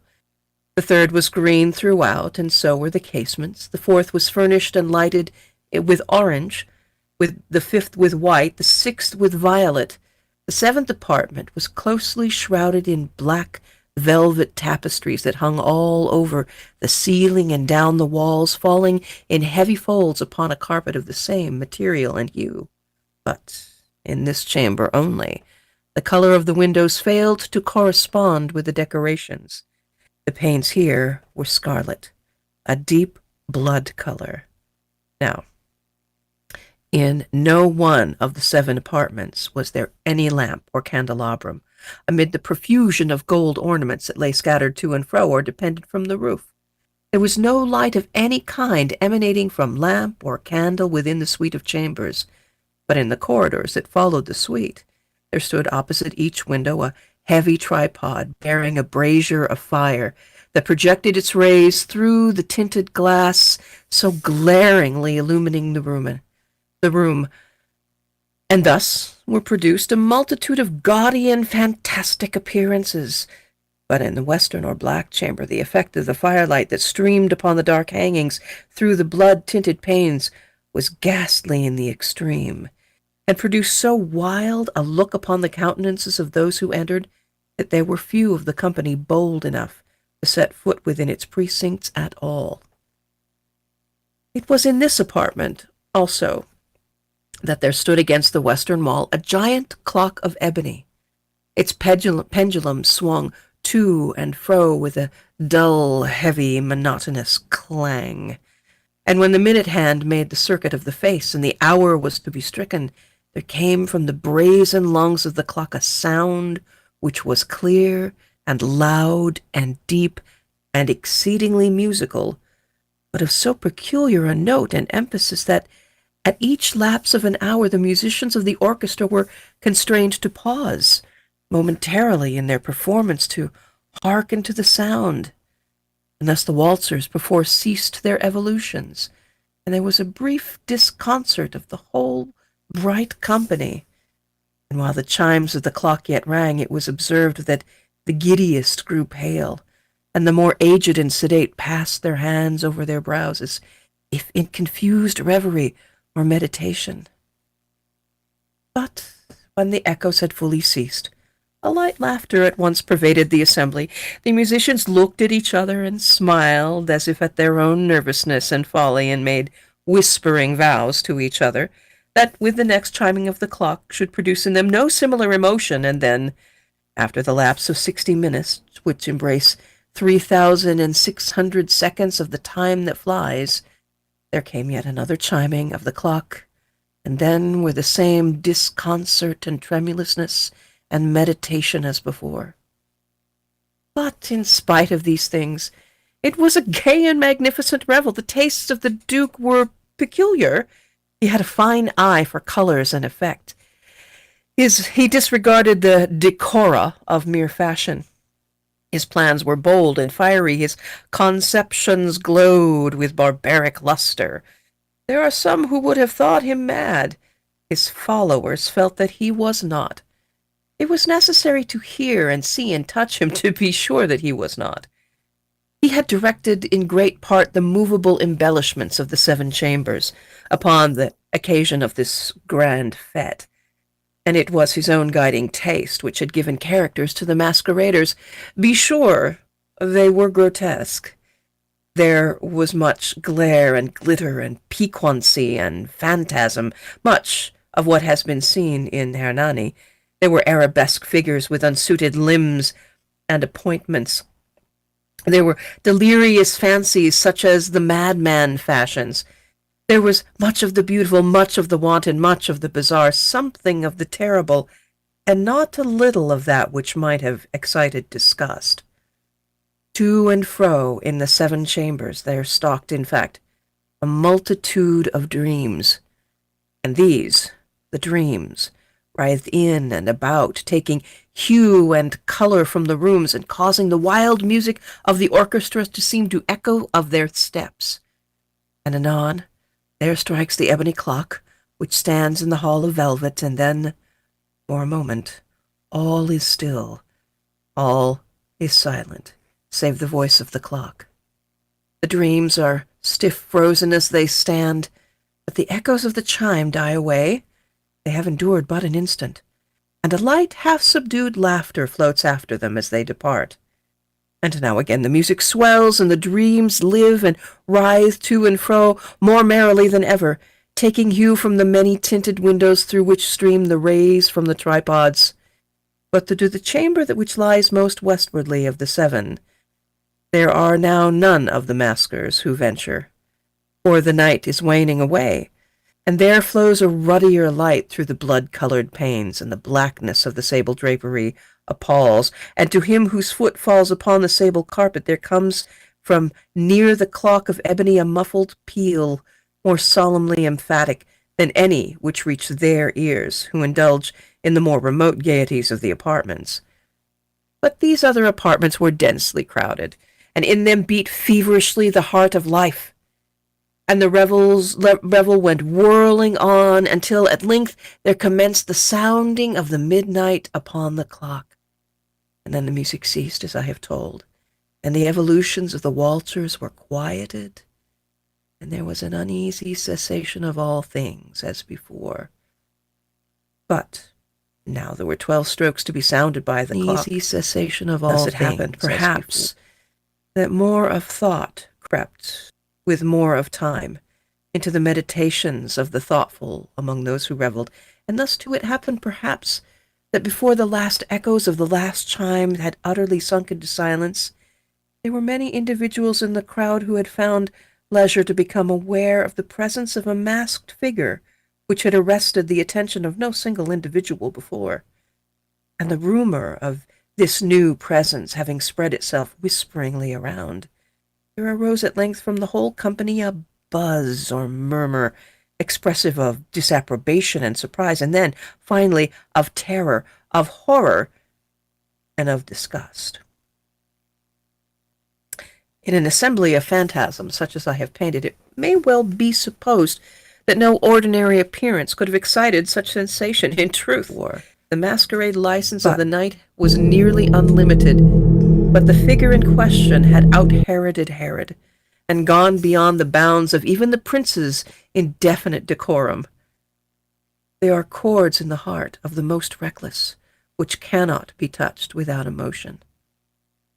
Speaker 4: The third was green throughout, and so were the casements. The fourth was furnished and lighted with orange, with the fifth with white, the sixth with violet. The 7th apartment was closely shrouded in black velvet tapestries that hung all over the ceiling and down the walls, falling in heavy folds upon a carpet of the same material and hue. But in this chamber only, the color of the windows failed to correspond with the decorations. The panes here were scarlet, a deep blood color. Now, in no one of the 7 apartments was there any lamp or candelabrum, amid the profusion of gold ornaments that lay scattered to and fro or depended from the roof. There was no light of any kind emanating from lamp or candle within the suite of chambers, but in the corridors that followed the suite, there stood opposite each window a heavy tripod bearing a brazier of fire that projected its rays through the tinted glass, so glaringly illumining the room, and thus were produced a multitude of gaudy and fantastic appearances. But in the western or black chamber, the effect of the firelight that streamed upon the dark hangings through the blood-tinted panes was ghastly in the extreme, and produced so wild a look upon the countenances of those who entered that there were few of the company bold enough to set foot within its precincts at all. It was in this apartment, also, that there stood against the western wall a giant clock of ebony. Its pendulum swung to and fro with a dull, heavy, monotonous clang. And when the minute hand made the circuit of the face and the hour was to be stricken, there came from the brazen lungs of the clock a sound which was clear and loud and deep and exceedingly musical, but of so peculiar a note and emphasis that at each lapse of an hour the musicians of the orchestra were constrained to pause momentarily in their performance to hearken to the sound, and thus the waltzers perforce ceased their evolutions, and there was a brief disconcert of the whole bright company. And while the chimes of the clock yet rang, it was observed that the giddiest grew pale, and the more aged and sedate passed their hands over their brows as if in confused reverie or meditation. But when the echoes had fully ceased, a light laughter at once pervaded the assembly. The musicians looked at each other and smiled as if at their own nervousness and folly, and made whispering vows to each other that with the next chiming of the clock should produce in them no similar emotion, and then, after the lapse of 60 minutes, which embrace 3,600 seconds of the time that flies, there came yet another chiming of the clock, and then were the same disconcert and tremulousness and meditation as before. But in spite of these things, It was a gay and magnificent revel. The tastes of the Duke were peculiar. He had a fine eye for colors and effect. He disregarded the decora of mere fashion. His plans were bold and fiery. His conceptions glowed with barbaric luster. There are some who would have thought him mad. His followers felt that he was not. It was necessary to hear and see and touch him to be sure that he was not. He had directed in great part the movable embellishments of the 7 chambers upon the occasion of this grand fete, and it was his own guiding taste which had given characters to the masqueraders. Be sure they were grotesque. There was much glare and glitter and piquancy and phantasm, much of what has been seen in Hernani. There were arabesque figures with unsuited limbs and appointments. There were delirious fancies such as the madman fashions. There was much of the beautiful, much of the wanton, much of the bizarre, something of the terrible, and not a little of that which might have excited disgust. To and fro in the 7 chambers there stalked, in fact, a multitude of dreams, and these, the dreams, writhed in and about, taking hue and color from the rooms and causing the wild music of the orchestra to seem to echo of their steps. And anon, there strikes the ebony clock, which stands in the hall of velvet, and then, for a moment, all is still, all is silent, save the voice of the clock. The dreams are stiff frozen as they stand, but the echoes of the chime die away. They have endured but an instant, and a light, half-subdued laughter floats after them as they depart. And now again the music swells, and the dreams live and writhe to and fro more merrily than ever, taking hue from the many-tinted windows through which stream the rays from the tripods. But to the chamber that which lies most westwardly of the 7, there are now none of the maskers who venture, for the night is waning away, and there flows a ruddier light through the blood-colored panes, and the blackness of the sable drapery appalls, and to him whose foot falls upon the sable carpet there comes from near the clock of ebony a muffled peal, more solemnly emphatic than any which reach their ears, who indulge in the more remote gaieties of the apartments. But these other apartments were densely crowded, and in them beat feverishly the heart of life. And the revel went whirling on until at length there commenced the sounding of the midnight upon the clock. And then the music ceased, as I have told, and the evolutions of the waltzers were quieted, and there was an uneasy cessation of all things as before. But now there were 12 strokes to be sounded by the clock. Easy cessation of all things. Thus it happened, perhaps, that more of thought crept with more of time into the meditations of the thoughtful among those who revelled, and thus too it happened, perhaps, that before the last echoes of the last chime had utterly sunk into silence, there were many individuals in the crowd who had found leisure to become aware of the presence of a masked figure which had arrested the attention of no single individual before, and the rumor of this new presence having spread itself whisperingly around, there arose at length from the whole company a buzz or murmur expressive of disapprobation and surprise, and then, finally, of terror, of horror, and of disgust. In an assembly of phantasms such as I have painted, it may well be supposed that no ordinary appearance could have excited such sensation. In truth, the masquerade license of the night was nearly unlimited, but the figure in question had out-Heroded Herod, and gone beyond the bounds of even the prince's indefinite decorum. There are chords in the heart of the most reckless, which cannot be touched without emotion.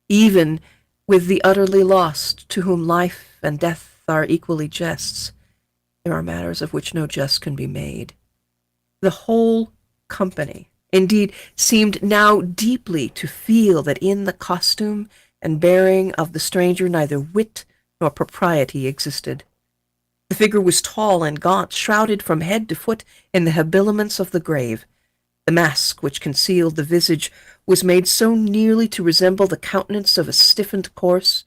Speaker 4: Even with the utterly lost, to whom life and death are equally jests, there are matters of which no jest can be made. The whole company, indeed, seemed now deeply to feel that in the costume and bearing of the stranger neither wit nor propriety existed. The figure was tall and gaunt, shrouded from head to foot in the habiliments of the grave. The mask which concealed the visage was made so nearly to resemble the countenance of a stiffened corpse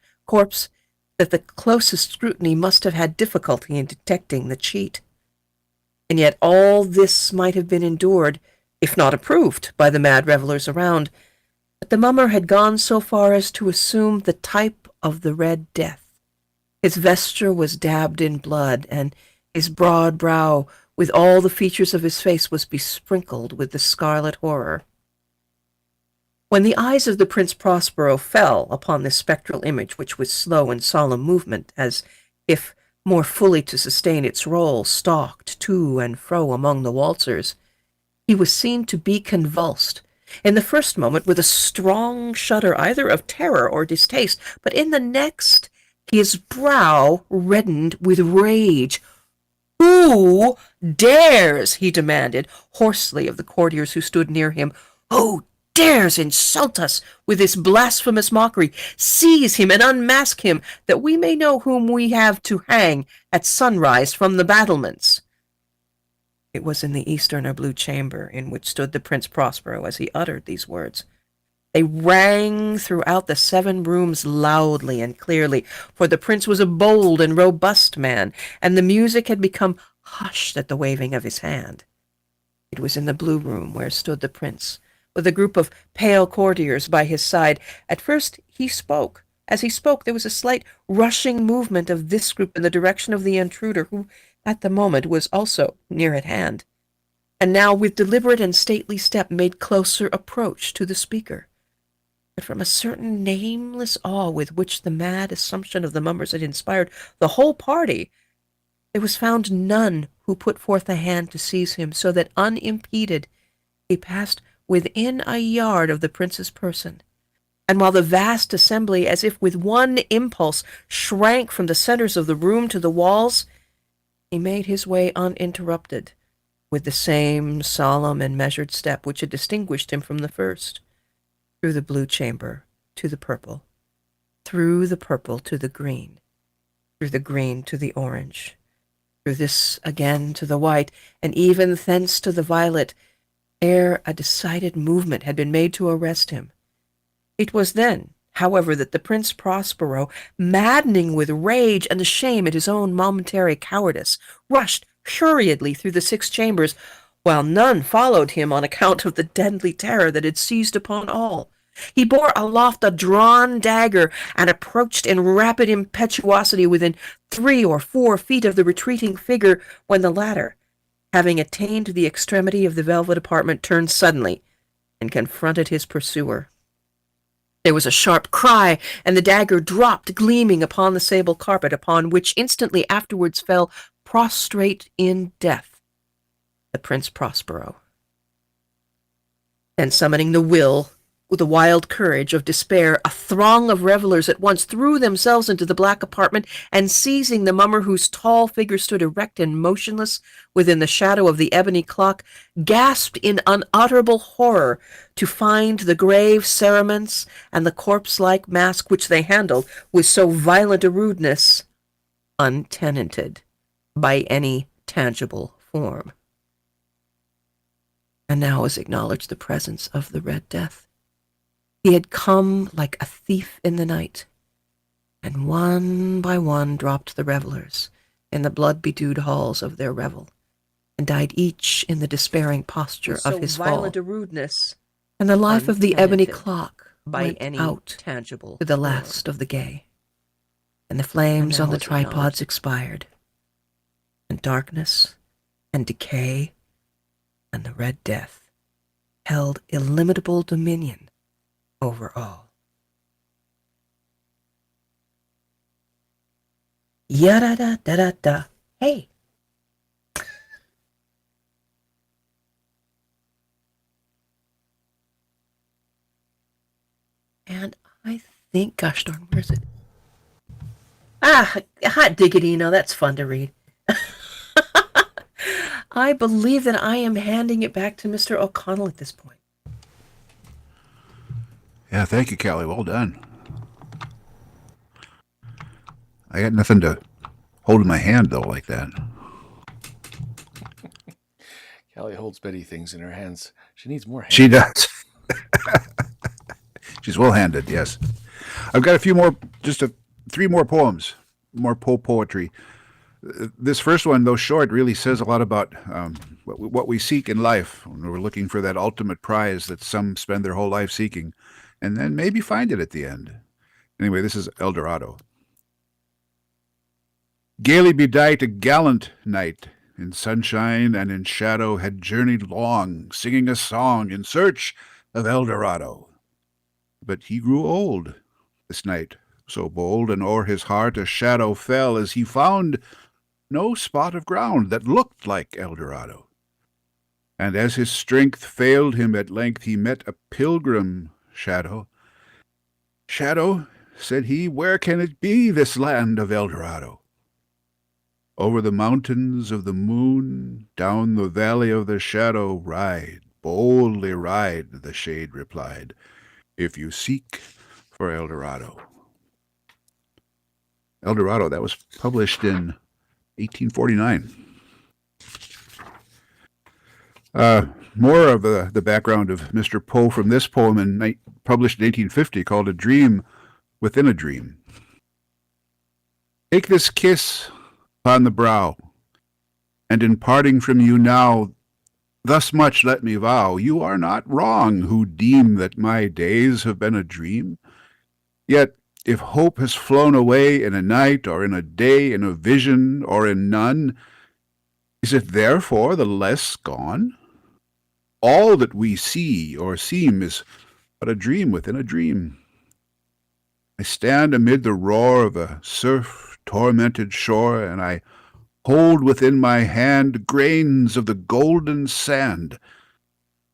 Speaker 4: that the closest scrutiny must have had difficulty in detecting the cheat. And yet all this might have been endured, if not approved, by the mad revelers around. But the mummer had gone so far as to assume the type of the Red Death. His vesture was dabbed in blood, and his broad brow, with all the features of his face, was besprinkled with the scarlet horror. When the eyes of the Prince Prospero fell upon this spectral image, which with slow and solemn movement, as if more fully to sustain its role, stalked to and fro among the waltzers, he was seen to be convulsed, in the first moment with a strong shudder either of terror or distaste, but in the next his brow reddened with rage. "Who dares," he demanded, hoarsely of the courtiers who stood near him, "who dares insult us with this blasphemous mockery? Seize him and unmask him, that we may know whom we have to hang at sunrise from the battlements." It was in the eastern or blue chamber in which stood the Prince Prospero as he uttered these words. They rang throughout the 7 rooms loudly and clearly, for the prince was a bold and robust man, and the music had become hushed at the waving of his hand. It was in the blue room where stood the prince, with a group of pale courtiers by his side. At first he spoke. As he spoke, there was a slight rushing movement of this group in the direction of the intruder, who at the moment was also near at hand, and now with deliberate and stately step made closer approach to the speaker. But from a certain nameless awe with which the mad assumption of the mummers had inspired the whole party, there was found none who put forth a hand to seize him, so that unimpeded he passed within a yard of the prince's person. And while the vast assembly, as if with one impulse, shrank from the centers of the room to the walls, he made his way uninterrupted, with the same solemn and measured step which had distinguished him from the first, through the blue chamber to the purple, through the purple to the green, through the green to the orange, through this again to the white, and even thence to the violet, ere a decided movement had been made to arrest him. It was then, however, that the Prince Prospero, maddening with rage and the shame at his own momentary cowardice, rushed hurriedly through the 6 chambers, while none followed him on account of the deadly terror that had seized upon all. He bore aloft a drawn dagger, and approached in rapid impetuosity within 3 or 4 feet of the retreating figure, when the latter, having attained the extremity of the velvet apartment, turned suddenly and confronted his pursuer. There was a sharp cry, and the dagger dropped gleaming upon the sable carpet, upon which instantly afterwards fell prostrate in death the Prince Prospero. Then summoning the will, with the wild courage of despair, a throng of revelers at once threw themselves into the black apartment, and seizing the mummer, whose tall figure stood erect and motionless within the shadow of the ebony clock, gasped in unutterable horror to find the grave cerements and the corpse-like mask which they handled with so violent a rudeness untenanted by any tangible form. And now was acknowledged the presence of the Red Death. He had come like a thief in the night, and one by one dropped the revelers in the blood-bedewed halls of their revel, and died each in the despairing posture of his fall. Violent a rudeness, and the life of the ebony clock by went any out tangible to the last of the gay, and the flames on the tripods expired, and darkness and decay and the Red Death held illimitable dominion over all. Yada-da-da-da-da. Hey. And I think, gosh darn, where is it? Hot diggity, no, that's fun to read. I believe that I am handing it back to Mr. Oconnell at this point.
Speaker 3: Yeah, thank you, Callie. Well done. I got nothing to hold in my hand, though, like that.
Speaker 1: Callie holds Betty things in her hands. She needs more hands.
Speaker 3: She does. She's well-handed, yes. I've got a few more, just a 3 more poems, more Poe poetry. This first one, though short, really says a lot about what we seek in life when we're looking for that ultimate prize that some spend their whole life seeking, and then maybe find it at the end. Anyway, this is Eldorado. Gaily bedight, a gallant knight, in sunshine and in shadow, had journeyed long, singing a song in search of Eldorado. But he grew old, this knight, so bold, and o'er his heart a shadow fell as he found no spot of ground that looked like Eldorado. And as his strength failed him at length, he met a pilgrim shadow. Shadow, said he, where can it be, this land of Eldorado? Over the mountains of the moon, down the valley of the shadow, ride, boldly ride, the shade replied, if you seek for Eldorado. Eldorado, that was published in 1849. More of the background of Mr. Poe from this poem, published in 1850, called A Dream Within a Dream. Take this kiss upon the brow, and in parting from you now, thus much let me vow, you are not wrong who deem that my days have been a dream. Yet, if hope has flown away in a night, or in a day, in a vision, or in none, is it therefore the less gone? All that we see or seem is but a dream within a dream. I stand amid the roar of a surf-tormented shore, and I hold within my hand grains of the golden sand.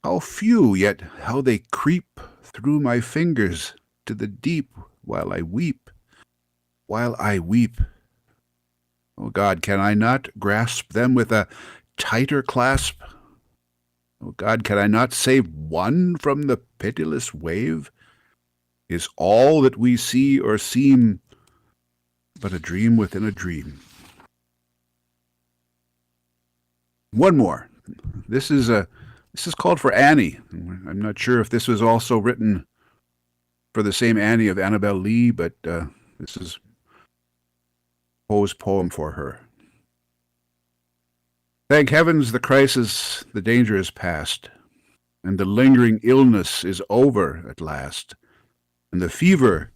Speaker 3: How few, yet how they creep through my fingers to the deep, while I weep, while I weep. Oh God, can I not grasp them with a tighter clasp? Oh God, can I not save one from the pitiless wave? Is all that we see or seem but a dream within a dream? One more. This is called For Annie. I'm not sure if this was also written for the same Annie of Annabel Lee, but this is Poe's poem for her. Thank heavens the crisis, the danger is past, and the lingering illness is over at last, and the fever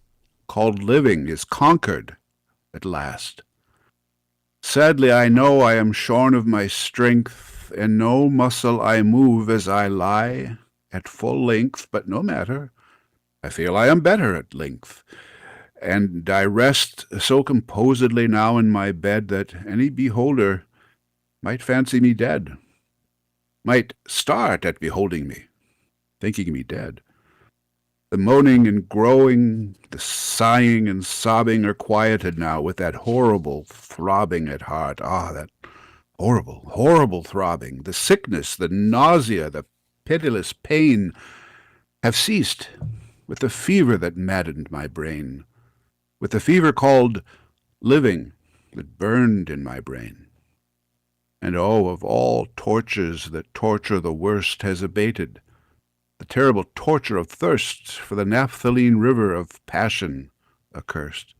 Speaker 3: called living is conquered at last. Sadly I know I am shorn of my strength, and no muscle I move as I lie at full length, but no matter, I feel I am better at length, and I rest so composedly now in my bed that any beholder might fancy me dead, might start at beholding me, thinking me dead. The moaning and growing, the sighing and sobbing are quieted now with that horrible throbbing at heart. Ah, that horrible, horrible throbbing. The sickness, the nausea, the pitiless pain have ceased with the fever that maddened my brain, with the fever called living that burned in my brain. And oh, of all tortures that torture the worst has abated, the terrible torture of thirst for the naphthaline river of passion accursed.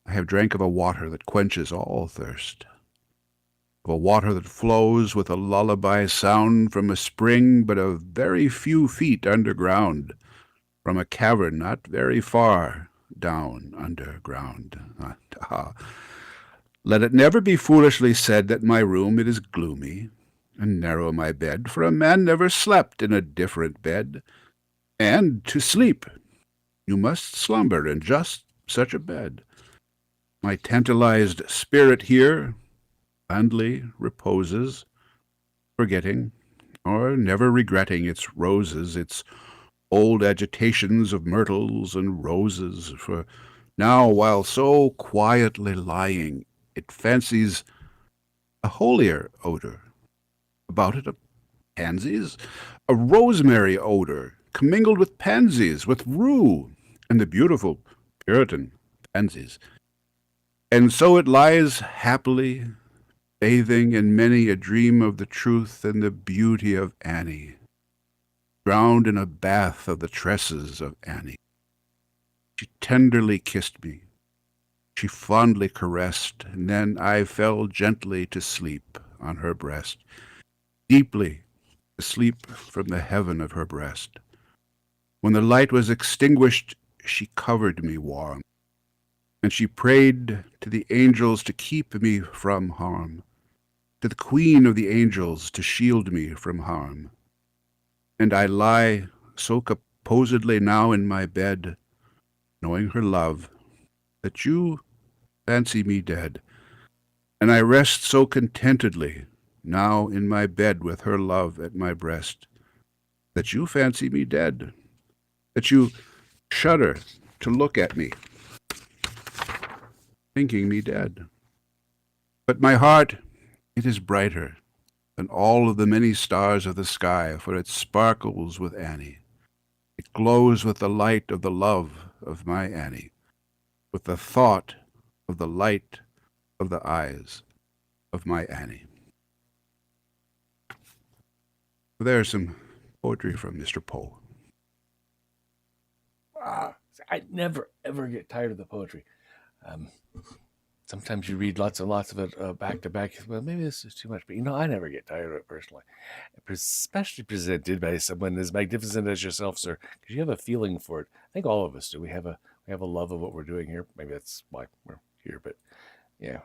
Speaker 3: I have drank of a water that quenches all thirst, of a water that flows with a lullaby sound from a spring but a very few feet underground, from a cavern not very far down underground. Let it never be foolishly said that my room it is gloomy, and narrow my bed, for a man never slept in a different bed. And to sleep, you must slumber in just such a bed. My tantalized spirit here blandly reposes, forgetting, or never regretting its roses, its old agitations of myrtles and roses, for now, while so quietly lying, it fancies a holier odor about it, a pansies, a rosemary odor, commingled with pansies, with rue, and the beautiful Puritan pansies. And so it lies happily, bathing in many a dream of the truth and the beauty of Annie, drowned in a bath of the tresses of Annie. She tenderly kissed me, she fondly caressed, and then I fell gently to sleep on her breast, deeply to sleep from the heaven of her breast. When the light was extinguished, she covered me warm, and she prayed to the angels to keep me from harm, to the queen of the angels to shield me from harm. And I lie so composedly now in my bed, knowing her love, that you fancy me dead. And I rest so contentedly now in my bed with her love at my breast, that you fancy me dead, that you shudder to look at me, thinking me dead. But my heart, it is brighter than all of the many stars of the sky, for it sparkles with Annie. It glows with the light of the love of my Annie, with the thought of the light of the eyes of my Annie. There's some poetry from Mr. Poe.
Speaker 1: I never, ever get tired of the poetry. Sometimes you read lots and lots of it back to back. Well, maybe this is too much, but I never get tired of it personally. Especially presented by someone as magnificent as yourself, sir, because you have a feeling for it. I think all of us do. We have a love of what we're doing here. Maybe that's why we're here, but yeah.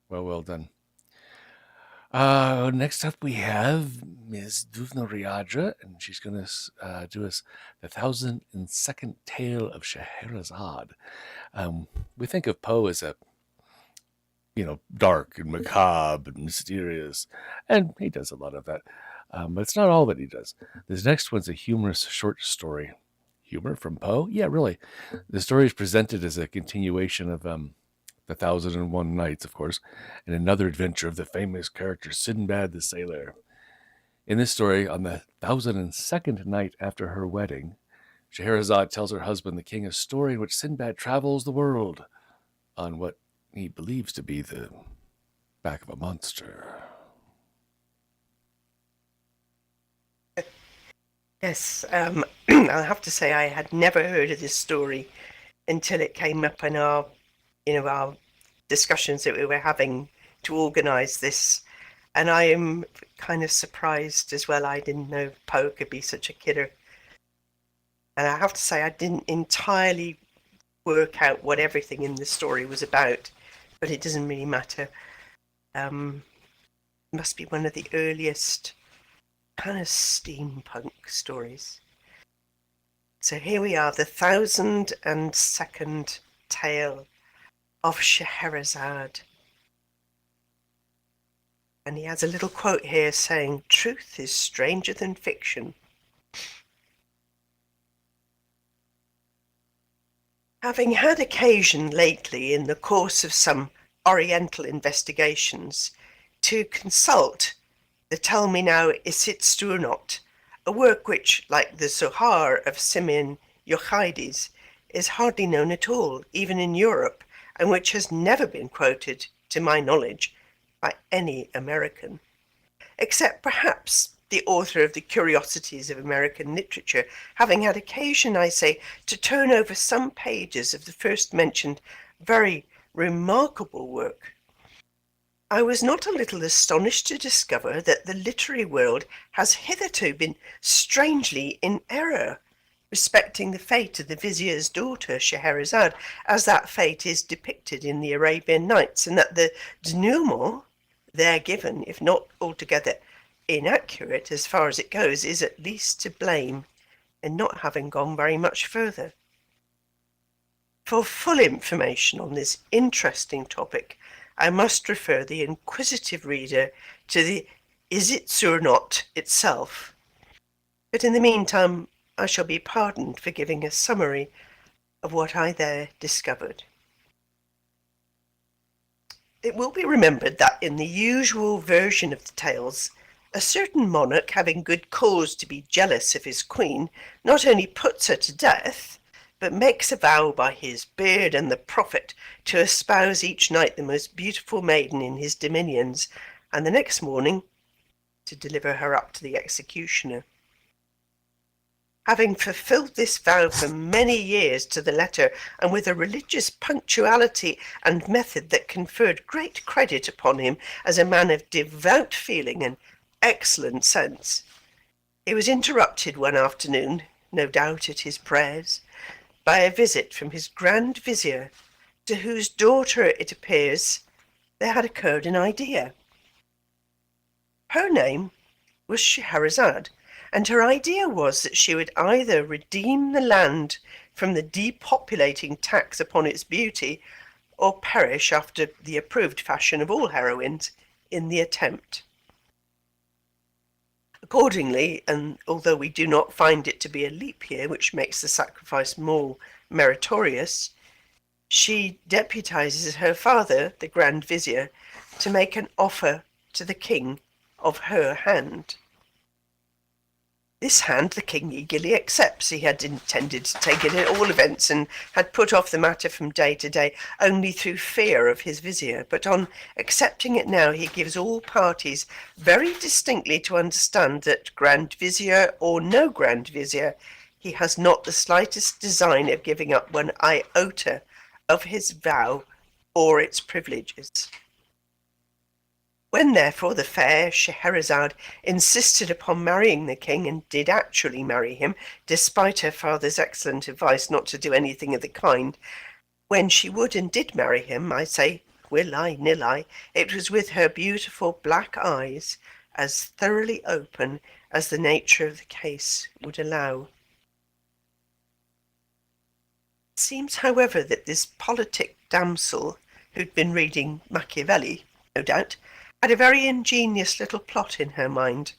Speaker 1: Well done. Next up we have Ms. Dubhna Rhiadra, and she's going to do us the 1002nd Tale of Scheherazade. We think of Poe as a, dark and macabre and mysterious, and he does a lot of that. But it's not all that he does. This next one's a humorous short story. Humor from Poe? Yeah, really. The story is presented as a continuation of the 1001 Nights, of course, and another adventure of the famous character Sinbad the Sailor. In this story, on the 1002nd night after her wedding, Scheherazade tells her husband, the king, a story in which Sinbad travels the world on what he believes to be the back of a monster.
Speaker 5: Yes, I'll have to say I had never heard of this story until it came up in our discussions that we were having to organise this, and I am kind of surprised as well. I didn't know Poe could be such a kidder, and I have to say I didn't entirely work out what everything in the story was about, but it doesn't really matter. Must be one of the earliest kind of steampunk stories. So here we are, the 1002nd Tale of Scheherazade. And he has a little quote here saying, "Truth is stranger than fiction." Having had occasion lately in the course of some Oriental investigations to consult the Tell Me Now Is It True or Not, a work which, like the Zohar of Simeon Yochaides, is hardly known at all, even in Europe, and which has never been quoted, to my knowledge, by any American, except perhaps the author of the Curiosities of American Literature, having had occasion, I say, to turn over some pages of the first mentioned very remarkable work. I was not a little astonished to discover that the literary world has hitherto been strangely in error respecting the fate of the vizier's daughter Scheherazade, as that fate is depicted in the Arabian Nights, and that the denouement there given, if not altogether inaccurate as far as it goes, is at least to blame in not having gone very much further. For full information on this interesting topic, I must refer the inquisitive reader to the Is It True or Not itself. But in the meantime, I shall be pardoned for giving a summary of what I there discovered. It will be remembered that in the usual version of the tales, a certain monarch, having good cause to be jealous of his queen, not only puts her to death, but makes a vow by his beard and the prophet to espouse each night the most beautiful maiden in his dominions, and the next morning to deliver her up to the executioner. having fulfilled this vow for many years to the letter and with a religious punctuality and method that conferred great credit upon him as a man of devout feeling and excellent sense, he was interrupted one afternoon, no doubt at his prayers, by a visit from his Grand Vizier, to whose daughter, it appears, there had occurred an idea. Her name was Scheherazade, and her idea was that she would either redeem the land from the depopulating tax upon its beauty, or perish after the approved fashion of all heroines in the attempt. Accordingly, and although we do not find it to be a leap year, which makes the sacrifice more meritorious, she deputizes her father, the Grand Vizier, to make an offer to the king of her hand. This hand the king eagerly accepts. He had intended to take it at all events, and had put off the matter from day to day only through fear of his vizier. But on accepting it now, he gives all parties very distinctly to understand that, Grand Vizier or no Grand Vizier, he has not the slightest design of giving up one iota of his vow or its privileges. When, therefore, the fair Scheherazade insisted upon marrying the king, and did actually marry him, despite her father's excellent advice not to do anything of the kind, when she would and did marry him, I say, will I, nil I, it was with her beautiful black eyes, as thoroughly open as the nature of the case would allow. It seems, however, that this politic damsel, who'd been reading Machiavelli, no doubt, had a very ingenious little plot in her mind.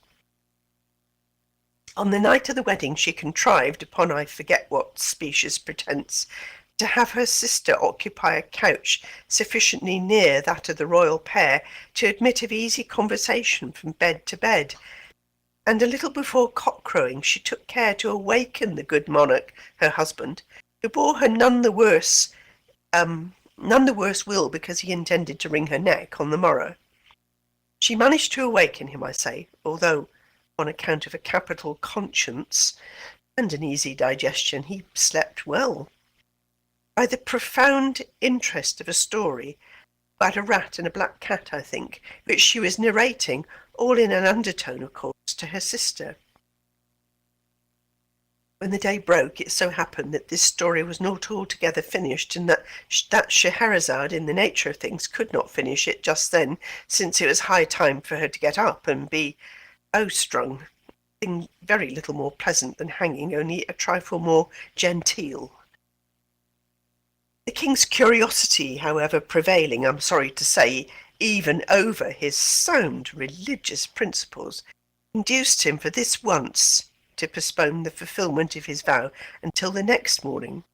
Speaker 5: On the night of the wedding she contrived, upon I forget what specious pretence, to have her sister occupy a couch sufficiently near that of the royal pair to admit of easy conversation from bed to bed, and a little before cock-crowing she took care to awaken the good monarch, her husband, who bore her none the worse will because he intended to wring her neck on the morrow. She managed to awaken him, I say, although, on account of a capital conscience and an easy digestion, he slept well, by the profound interest of a story about a rat and a black cat, I think, which she was narrating, all in an undertone, of course, to her sister. When the day broke, it so happened that this story was not altogether finished, and that Scheherazade, in the nature of things, could not finish it just then, since it was high time for her to get up and be strung, being very little more pleasant than hanging, only a trifle more genteel. The king's curiosity, however, prevailing, I'm sorry to say, even over his sound religious principles, induced him for this once to postpone the fulfilment of his vow until the next morning,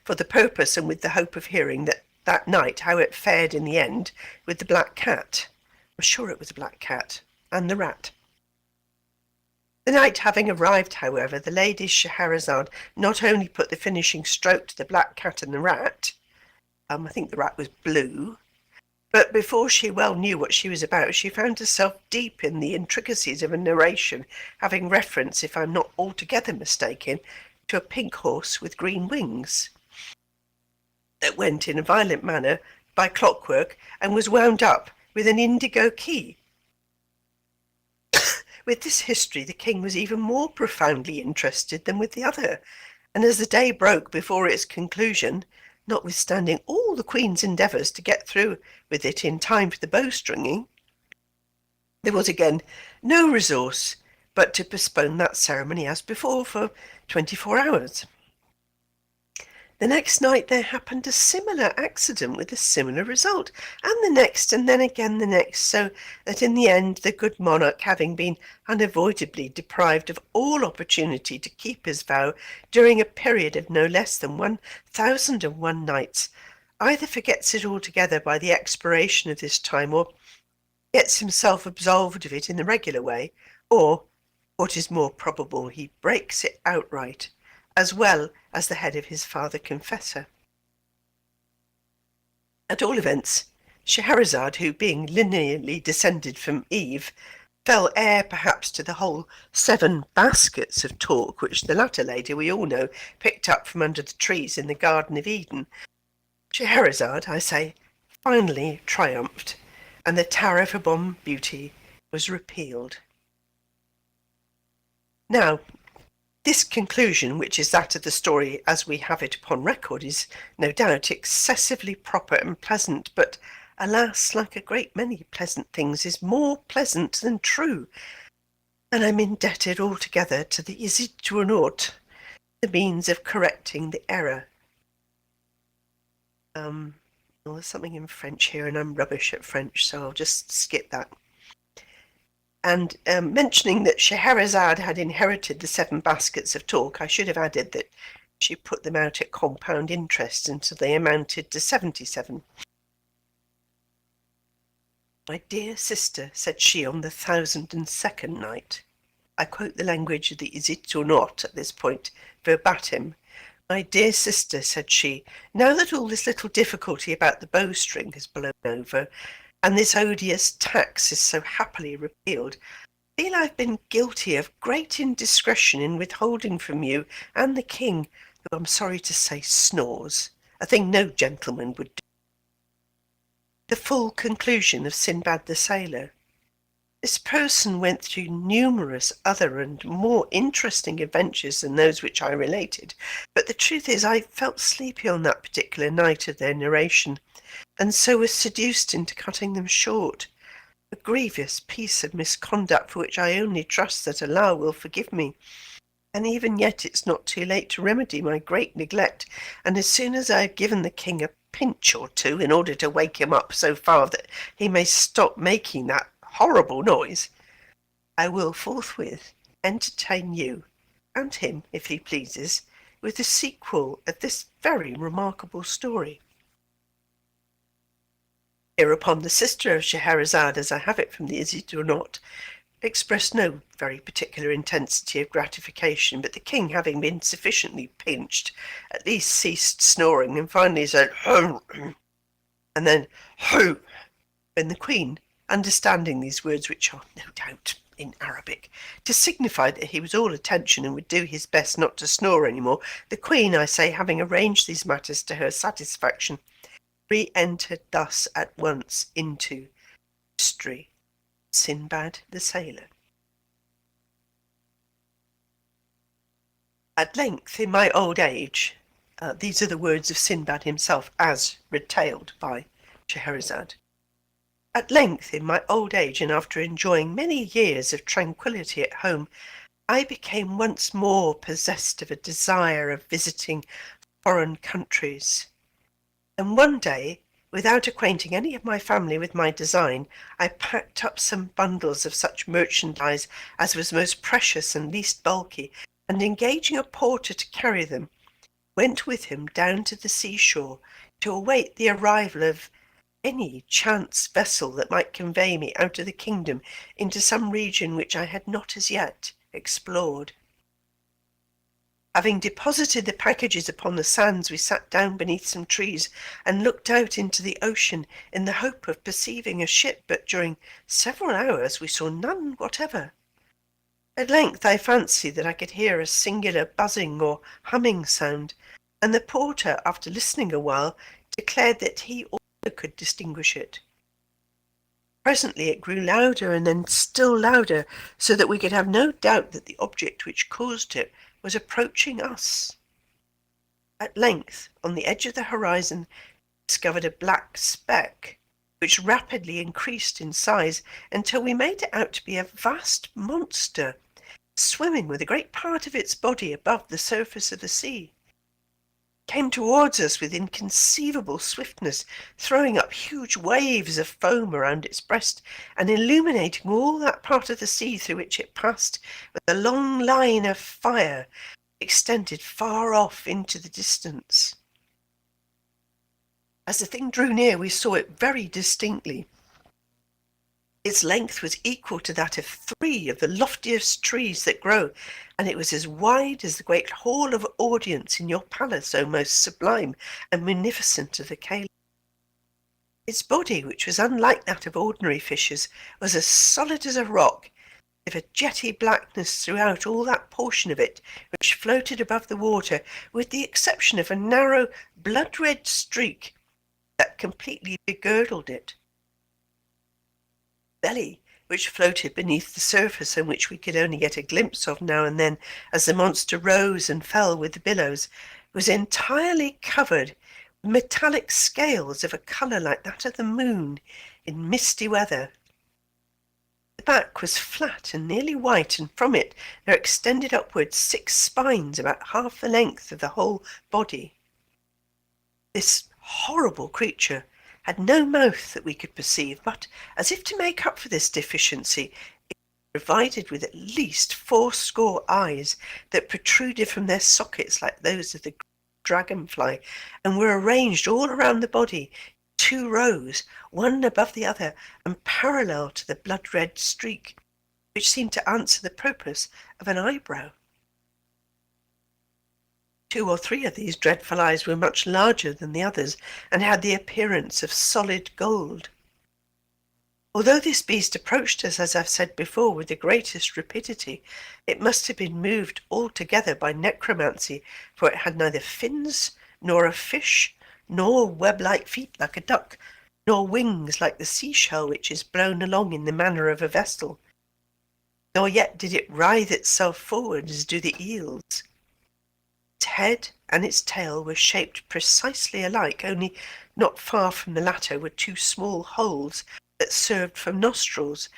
Speaker 5: for the purpose and with the hope of hearing that night how it fared in the end with the black cat. I'm sure it was a black cat, and the rat. The night having arrived, however, the Lady Scheherazade not only put the finishing stroke to the black cat and the rat, I think the rat was blue, but before she well knew what she was about, she found herself deep in the intricacies of a narration having reference, if I'm not altogether mistaken, to a pink horse with green wings, that went in a violent manner by clockwork and was wound up with an indigo key. With this history, the king was even more profoundly interested than with the other, and as the day broke before its conclusion, notwithstanding all the queen's endeavours to get through with it in time for the bowstringing, there was again no resource but to postpone that ceremony as before for 24 hours. The next night there happened a similar accident with a similar result, and the next, and then again the next, so that in the end the good monarch, having been unavoidably deprived of all opportunity to keep his vow during a period of no less than 1,001 nights, either forgets it altogether by the expiration of this time, or gets himself absolved of it in the regular way, or, what is more probable, he breaks it outright, as well as the head of his father confessor. At all events, Scheherazade, who, being lineally descended from Eve, fell heir perhaps to the whole 7 baskets of talk which the latter lady, we all know, picked up from under the trees in the Garden of Eden. Scheherazade, I say, finally triumphed, and the tariff upon beauty was repealed. Now, this conclusion, which is that of the story as we have it upon record, is no doubt excessively proper and pleasant, but alas, like a great many pleasant things, is more pleasant than true, and I'm indebted altogether to the ELEANOR, the means of correcting the error. Well, there's something in French here, and I'm rubbish at French, so I'll just skip that. And mentioning that Scheherazade had inherited the 7 baskets of talk, I should have added that she put them out at compound interest until they amounted to 77. "My dear sister," said she on the 1,002nd night. I quote the language of the ELEANOR at this point, verbatim. "My dear sister," said she, "now that all this little difficulty about the bowstring has blown over, and this odious tax is so happily repealed, I feel I've been guilty of great indiscretion in withholding from you and the king, who I'm sorry to say snores, a thing no gentleman would do, the full conclusion of Sinbad the Sailor. This person went through numerous other and more interesting adventures than those which I related, but the truth is I felt sleepy on that particular night of their narration, and so was seduced into cutting them short. A grievous piece of misconduct for which I only trust that Allah will forgive me. And even yet it's not too late to remedy my great neglect, and as soon as I have given the king a pinch or two in order to wake him up so far that he may stop making that horrible noise, I will forthwith entertain you, and him, if he pleases, with the sequel of this very remarkable story." Hereupon the sister of Scheherazade, as I have it from the ELEANOR, expressed no very particular intensity of gratification, but the king, having been sufficiently pinched, at least ceased snoring, and finally said, "Hum," and then, "Hoo," when the queen, understanding these words, which are no doubt in Arabic, to signify that he was all attention and would do his best not to snore any more, the queen, I say, having arranged these matters to her satisfaction, re-entered thus at once into history. Sinbad the Sailor. "At length, in my old age," these are the words of Sinbad himself, as retailed by Scheherazade. "At length, in my old age, and after enjoying many years of tranquillity at home, I became once more possessed of a desire of visiting foreign countries. And one day, without acquainting any of my family with my design, I packed up some bundles of such merchandise as was most precious and least bulky, and engaging a porter to carry them, went with him down to the seashore to await the arrival of any chance vessel that might convey me out of the kingdom into some region which I had not as yet explored. Having deposited the packages upon the sands, we sat down beneath some trees and looked out into the ocean in the hope of perceiving a ship, but during several hours we saw none whatever. At length I fancied that I could hear a singular buzzing or humming sound, and the porter, after listening a while, declared that he also could distinguish it. Presently it grew louder and then still louder, so that we could have no doubt that the object which caused it was approaching us. At length, on the edge of the horizon, we discovered a black speck, which rapidly increased in size until we made it out to be a vast monster, swimming with a great part of its body above the surface of the sea. It came towards us with inconceivable swiftness, throwing up huge waves of foam around its breast, and illuminating all that part of the sea through which it passed with a long line of fire extended far off into the distance. As the thing drew near, we saw it very distinctly. Its length was equal to that of 3 of the loftiest trees that grow, and it was as wide as the great hall of audience in your palace, O most sublime and munificent of the Caledonia. Its body, which was unlike that of ordinary fishes, was as solid as a rock, of a jetty blackness throughout all that portion of it which floated above the water, with the exception of a narrow blood-red streak that completely begirdled it. Belly, which floated beneath the surface and which we could only get a glimpse of now and then as the monster rose and fell with the billows, was entirely covered with metallic scales of a colour like that of the moon in misty weather. The back was flat and nearly white, and from it there extended upwards 6 spines about half the length of the whole body. This horrible creature had no mouth that we could perceive, but, as if to make up for this deficiency, it was provided with at least 80 eyes that protruded from their sockets like those of the dragonfly, and were arranged all around the body, 2 rows, one above the other, and parallel to the blood-red streak, which seemed to answer the purpose of an eyebrow. 2 or 3 of these dreadful eyes were much larger than the others, and had the appearance of solid gold. Although this beast approached us, as I've said before, with the greatest rapidity, it must have been moved altogether by necromancy, for it had neither fins, nor a fish, nor web-like feet like a duck, nor wings like the seashell which is blown along in the manner of a vessel. Nor yet did it writhe itself forward as do the eels. Its head and its tail were shaped precisely alike, only not far from the latter were 2 small holes that served for nostrils,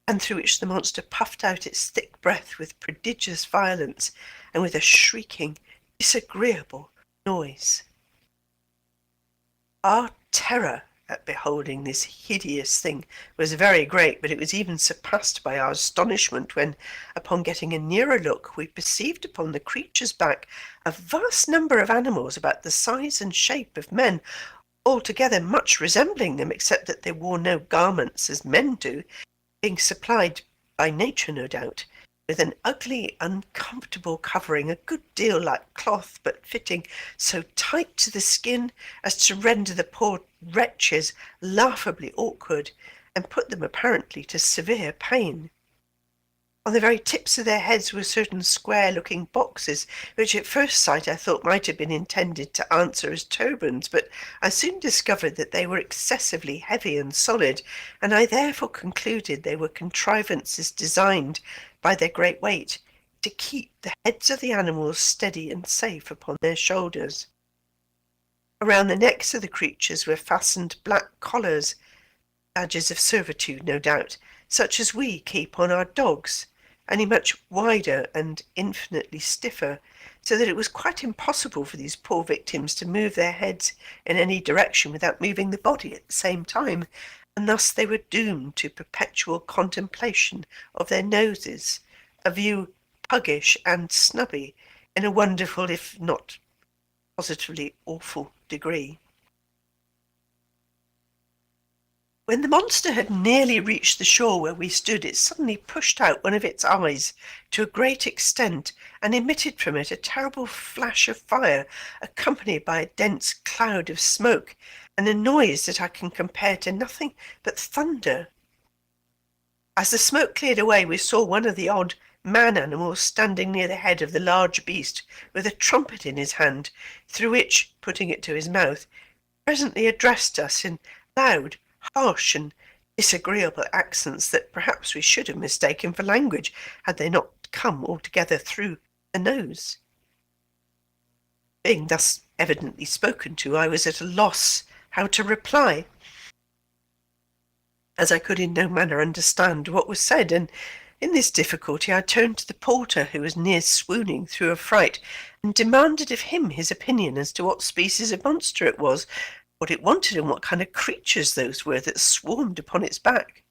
Speaker 5: and through which the monster puffed out its thick breath with prodigious violence and with a shrieking, disagreeable noise. Our terror at beholding this hideous thing was very great, but it was even surpassed by our astonishment when, upon getting a nearer look, we perceived upon the creature's back a vast number of animals about the size and shape of men, altogether much resembling them, except that they wore no garments as men do, being supplied by nature, no doubt, with an ugly, uncomfortable covering, a good deal like cloth, but fitting so tight to the skin as to render the poor wretches laughably awkward, and put them apparently to severe pain. On the very tips of their heads were certain square-looking boxes, which at first sight I thought might have been intended to answer as turbans, but I soon discovered that they were excessively heavy and solid, and I therefore concluded they were contrivances designed, by their great weight, to keep the heads of the animals steady and safe upon their shoulders. Around the necks of the creatures were fastened black collars, badges of servitude, no doubt, such as we keep on our dogs, only much wider and infinitely stiffer, so that it was quite impossible for these poor victims to move their heads in any direction without moving the body at the same time, and thus they were doomed to perpetual contemplation of their noses, a view puggish and snubby in a wonderful, if not positively awful degree. When the monster had nearly reached the shore where we stood, it suddenly pushed out one of its eyes to a great extent, and emitted from it a terrible flash of fire, accompanied by a dense cloud of smoke, and a noise that I can compare to nothing but thunder. As the smoke cleared away, we saw one of the odd man-animals standing near the head of the large beast, with a trumpet in his hand, through which, putting it to his mouth, presently addressed us in loud, harsh and disagreeable accents that perhaps we should have mistaken for language, had they not come altogether through the nose. Being thus evidently spoken to, I was at a loss how to reply, as I could in no manner understand what was said, and in this difficulty I turned to the porter, who was near swooning through affright, and demanded of him his opinion as to what species of monster it was, what it wanted, and what kind of creatures those were that swarmed upon its back.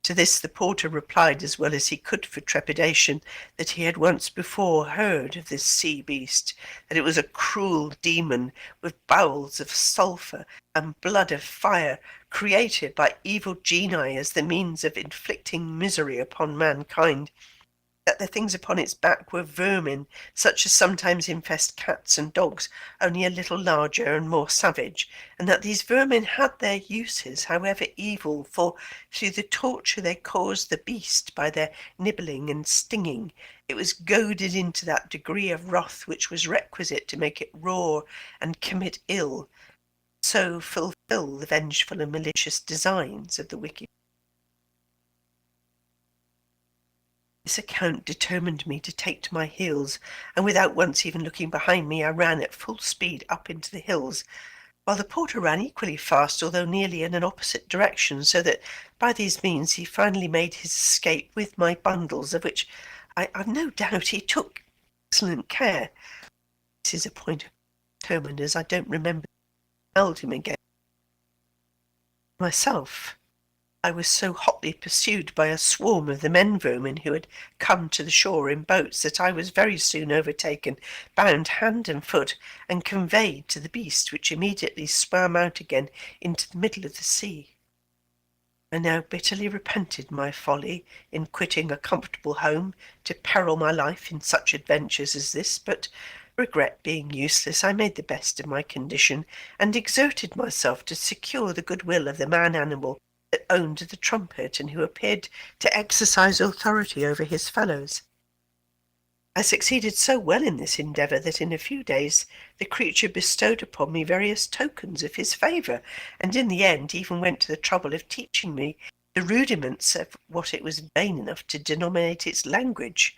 Speaker 5: To this the porter replied, as well as he could for trepidation, that he had once before heard of this sea beast, that it was a cruel demon with bowels of sulphur and blood of fire, created by evil genii as the means of inflicting misery upon mankind, that the things upon its back were vermin, such as sometimes infest cats and dogs, only a little larger and more savage, and that these vermin had their uses, however evil, for through the torture they caused the beast by their nibbling and stinging, it was goaded into that degree of wrath which was requisite to make it roar and commit ill, so fulfil the vengeful and malicious designs of the wicked. This account determined me to take to my heels, and without once even looking behind me, I ran at full speed up into the hills, while the porter ran equally fast, although nearly in an opposite direction, so that by these means he finally made his escape with my bundles, of which I've no doubt he took excellent care. This is a point of determined, as I don't remember held him again. Myself, I was so hotly pursued by a swarm of the men vermin who had come to the shore in boats that I was very soon overtaken, bound hand and foot, and conveyed to the beast, which immediately swam out again into the middle of the sea. I now bitterly repented my folly in quitting a comfortable home to peril my life in such adventures as this, but regret being useless, I made the best of my condition, and exerted myself to secure the goodwill of the man-animal that owned the trumpet, and who appeared to exercise authority over his fellows. I succeeded so well in this endeavour that in a few days the creature bestowed upon me various tokens of his favour, and in the end even went to the trouble of teaching me the rudiments of what it was vain enough to denominate its language,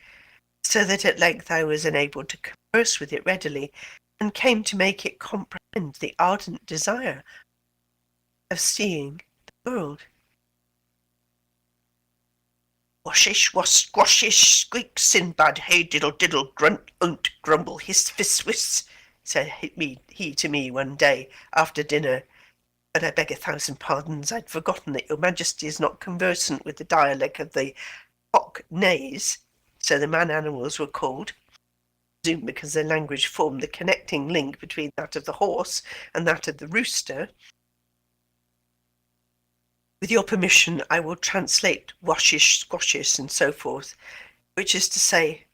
Speaker 5: so that at length I was enabled to converse with it readily, and came to make it comprehend the ardent desire of seeing the world. Washish, was squashish, squeak, Sinbad, hey diddle diddle, grunt, unt, grumble, hiss, fiss, whiss, said he to me one day after dinner. But I beg 1,000 pardons, I'd forgotten that your Majesty is not conversant with the dialect of the Oconnells, so the man-animals were called, presumed because their language formed the connecting link between that of the horse and that of the rooster. With your permission, I will translate washish, squashish, and so forth, which is to say,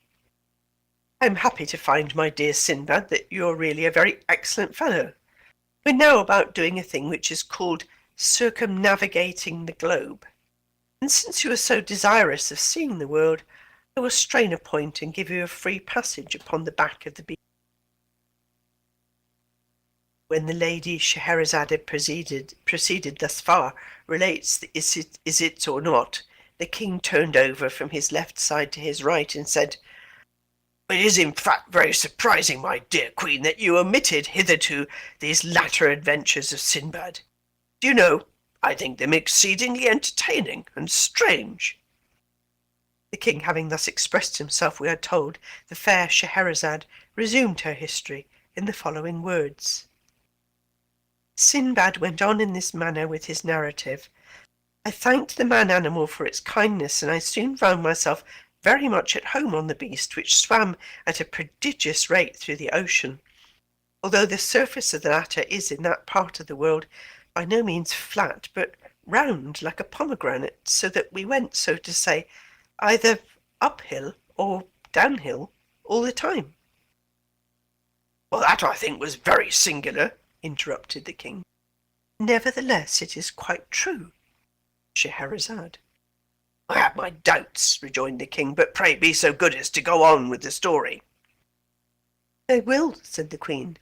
Speaker 5: I am happy to find, my dear Sinbad, that you're really a very excellent fellow. We're now about doing a thing which is called circumnavigating the globe, and since you are so desirous of seeing the world, I will strain a point and give you a free passage upon the back of the beast. When the Lady Scheherazade proceeded thus far, relates the is it or not, the king turned over from his left side to his right and said, "It is in fact very surprising, my dear queen, that you omitted hitherto these latter adventures of Sinbad. Do you know, I think them exceedingly entertaining and strange." The king having thus expressed himself, we are told, the fair Scheherazade resumed her history in the following words. Sinbad went on in this manner with his narrative. I thanked the man-animal for its kindness, and I soon found myself very much at home on the beast, which swam at a prodigious rate through the ocean, although the surface of the latter is in that part of the world by no means flat, but round like a pomegranate, so that we went, so to say, either uphill or downhill all the time. Well, that I think was very singular, interrupted the king. Nevertheless, it is quite true, Scheherazade. I have my doubts, rejoined the king, but pray be so good as to go on with the story. I will, said the queen.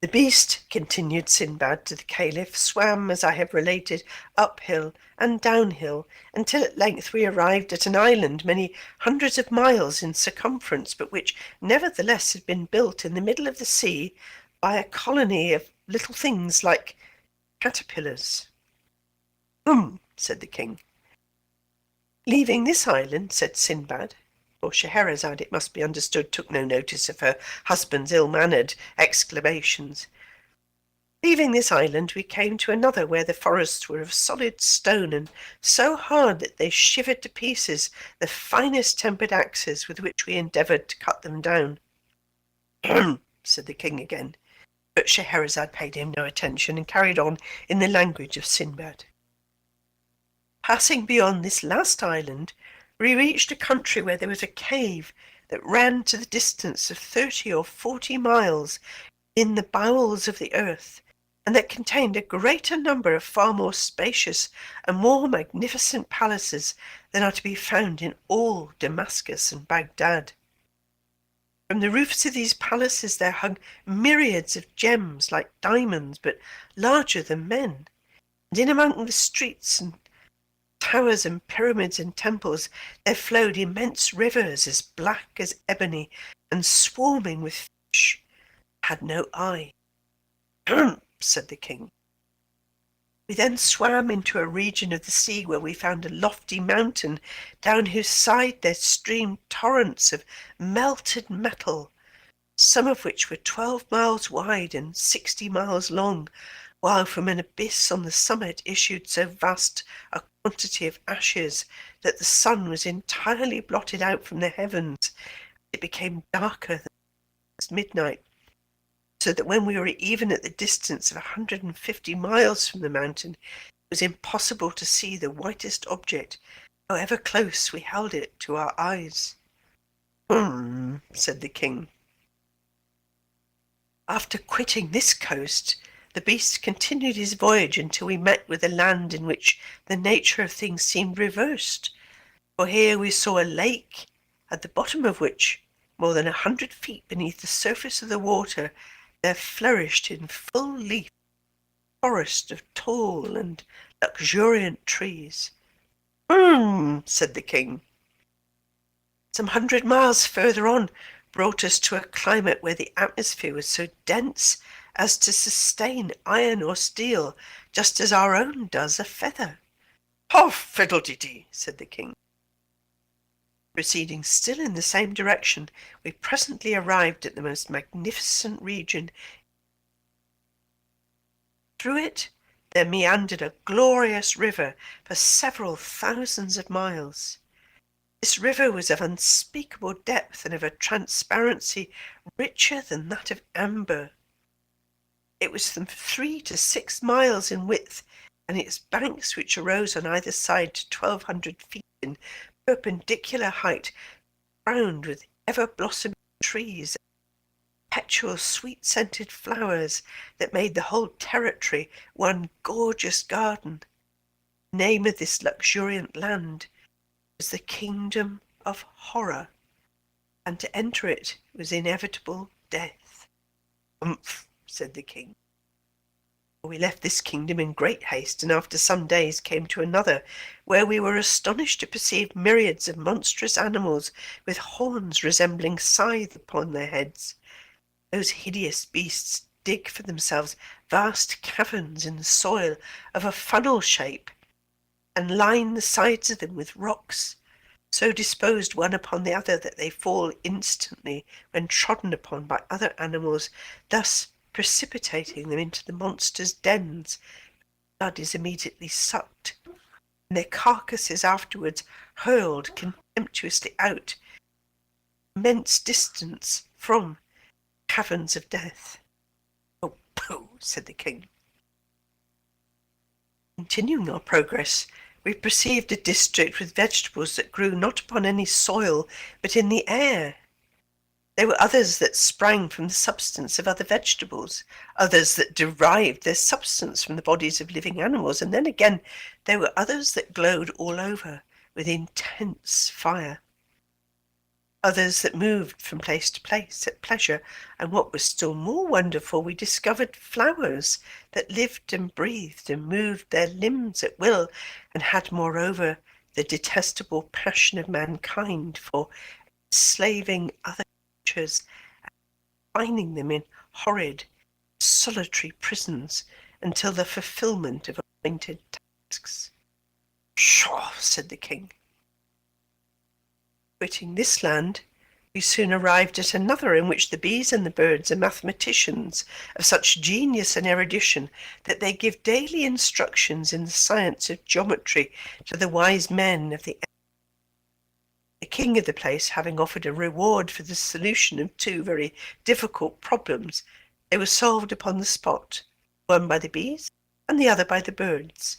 Speaker 5: The beast, continued Sinbad to the caliph, swam, as I have related, uphill and downhill, until at length we arrived at an island many hundreds of miles in circumference, but which nevertheless had been built in the middle of the sea by a colony of little things like caterpillars. Said the king. Leaving this island, said Sinbad, for Scheherazade, it must be understood, took no notice of her husband's ill-mannered exclamations. Leaving this island, we came to another where the forests were of solid stone, and so hard that they shivered to pieces the finest tempered axes with which we endeavoured to cut them down. Said the king again, but Scheherazade paid him no attention and carried on in the language of Sinbad. Passing beyond this last island, we reached a country where there was a cave that ran to the distance of 30 or 40 miles in the bowels of the earth, and that contained a greater number of far more spacious and more magnificent palaces than are to be found in all Damascus and Baghdad. From the roofs of these palaces there hung myriads of gems like diamonds, but larger than men, and in among the streets and towers and pyramids and temples there flowed immense rivers as black as ebony and swarming with fish that had no eye. Said the king. We then swam into a region of the sea where we found a lofty mountain down whose side there streamed torrents of melted metal, some of which were 12 miles wide and 60 miles long, while from an abyss on the summit issued so vast a quantity of ashes that the sun was entirely blotted out from the heavens. It became darker than midnight, so that when we were even at the distance of 150 miles from the mountain, it was impossible to see the whitest object, however close we held it to our eyes. Said the king. After quitting this coast, the beast continued his voyage until we met with a land in which the nature of things seemed reversed, for here we saw a lake, at the bottom of which, more than 100 feet beneath the surface of the water, there flourished in full leaf a forest of tall and luxuriant trees. Said the king. Some 100 miles further on brought us to a climate where the atmosphere was so dense as to sustain iron or steel, just as our own does a feather. Oh, fiddle-dee-dee, said the king. Proceeding still in the same direction, we presently arrived at the most magnificent region. Through it there meandered a glorious river for several thousands of miles. This river was of unspeakable depth and of a transparency richer than that of amber. It was from 3 to 6 miles in width, and its banks, which arose on either side to 1,200 feet in perpendicular height, crowned with ever-blossoming trees, perpetual sweet-scented flowers that made the whole territory one gorgeous garden. The name of this luxuriant land was the Kingdom of Horror, and to enter it was inevitable death. Said the king. We left this kingdom in great haste, and after some days came to another, where we were astonished to perceive myriads of monstrous animals with horns resembling scythes upon their heads. Those hideous beasts dig for themselves vast caverns in the soil of a funnel shape, and line the sides of them with rocks, so disposed one upon the other that they fall instantly when trodden upon by other animals, thus precipitating them into the monsters' dens. Blood is immediately sucked, and their carcasses afterwards hurled contemptuously out immense distance from caverns of death. Oh, pooh, said the king. Continuing our progress, we perceived a district with vegetables that grew not upon any soil, but in the air. There were others that sprang from the substance of other vegetables, others that derived their substance from the bodies of living animals, and then again there were others that glowed all over with intense fire. Others that moved from place to place at pleasure, and what was still more wonderful, we discovered flowers that lived and breathed and moved their limbs at will, and had moreover the detestable passion of mankind for enslaving other creatures and confining them in horrid, solitary prisons until the fulfilment of appointed tasks. Pshaw, said the king. Quitting this land, we soon arrived at another in which the bees and the birds are mathematicians of such genius and erudition that they give daily instructions in the science of geometry to the wise men of the earth. The king of the place having offered a reward for the solution of 2 very difficult problems, they were solved upon the spot, one by the bees and the other by the birds.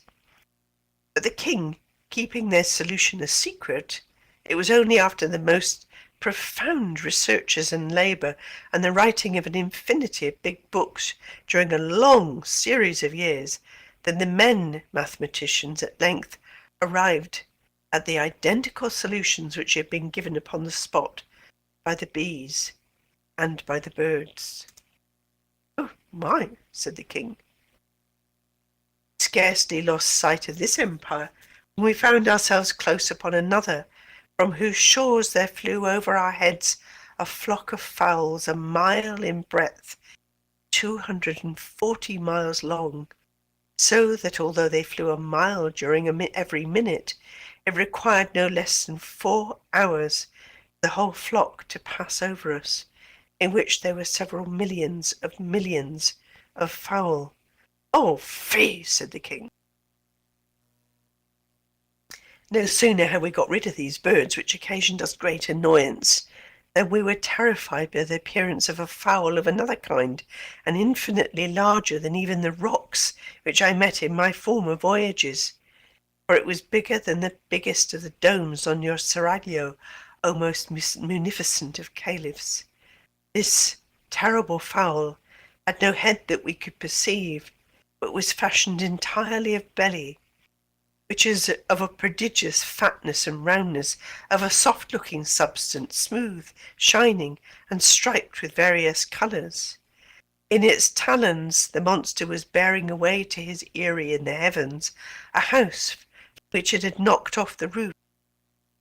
Speaker 5: But the king, keeping their solution a secret, It was only after the most profound researches and labour and the writing of an infinity of big books during a long series of years that the men mathematicians at length arrived at the identical solutions which had been given upon the spot by the bees and by the birds. "Oh, my," said the king. Scarcely lost sight of this empire when we found ourselves close upon another, from whose shores there flew over our heads a flock of fowls a mile in breadth, 240 miles long, so that although they flew a mile during every minute, it required no less than 4 hours for the whole flock to pass over us, in which there were several millions of fowl. "Oh, fie," said the king. No sooner had we got rid of these birds, which occasioned us great annoyance, than we were terrified by the appearance of a fowl of another kind, and infinitely larger than even the rocks which I met in my former voyages, for it was bigger than the biggest of the domes on your seraglio, O most munificent of caliphs. This terrible fowl had no head that we could perceive, but was fashioned entirely of belly, which is of a prodigious fatness and roundness, of a soft-looking substance, smooth, shining, and striped with various colours. In its talons the monster was bearing away to his eyrie in the heavens a house which it had knocked off the roof,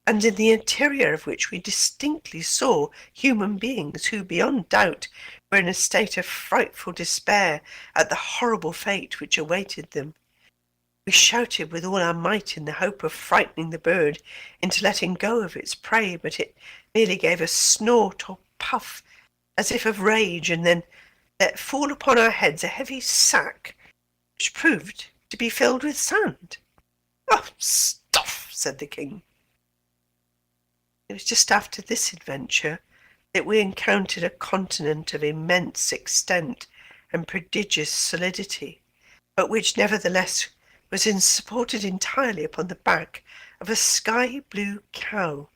Speaker 5: and in the interior of which we distinctly saw human beings who, beyond doubt, were in a state of frightful despair at the horrible fate which awaited them. We shouted with all our might in the hope of frightening the bird into letting go of its prey, but it merely gave a snort or puff as if of rage, and then let fall upon our heads a heavy sack which proved to be filled with sand. "Oh, stuff," said the king. It was just after this adventure that we encountered a continent of immense extent and prodigious solidity, but which nevertheless was supported entirely upon the back of a sky-blue cow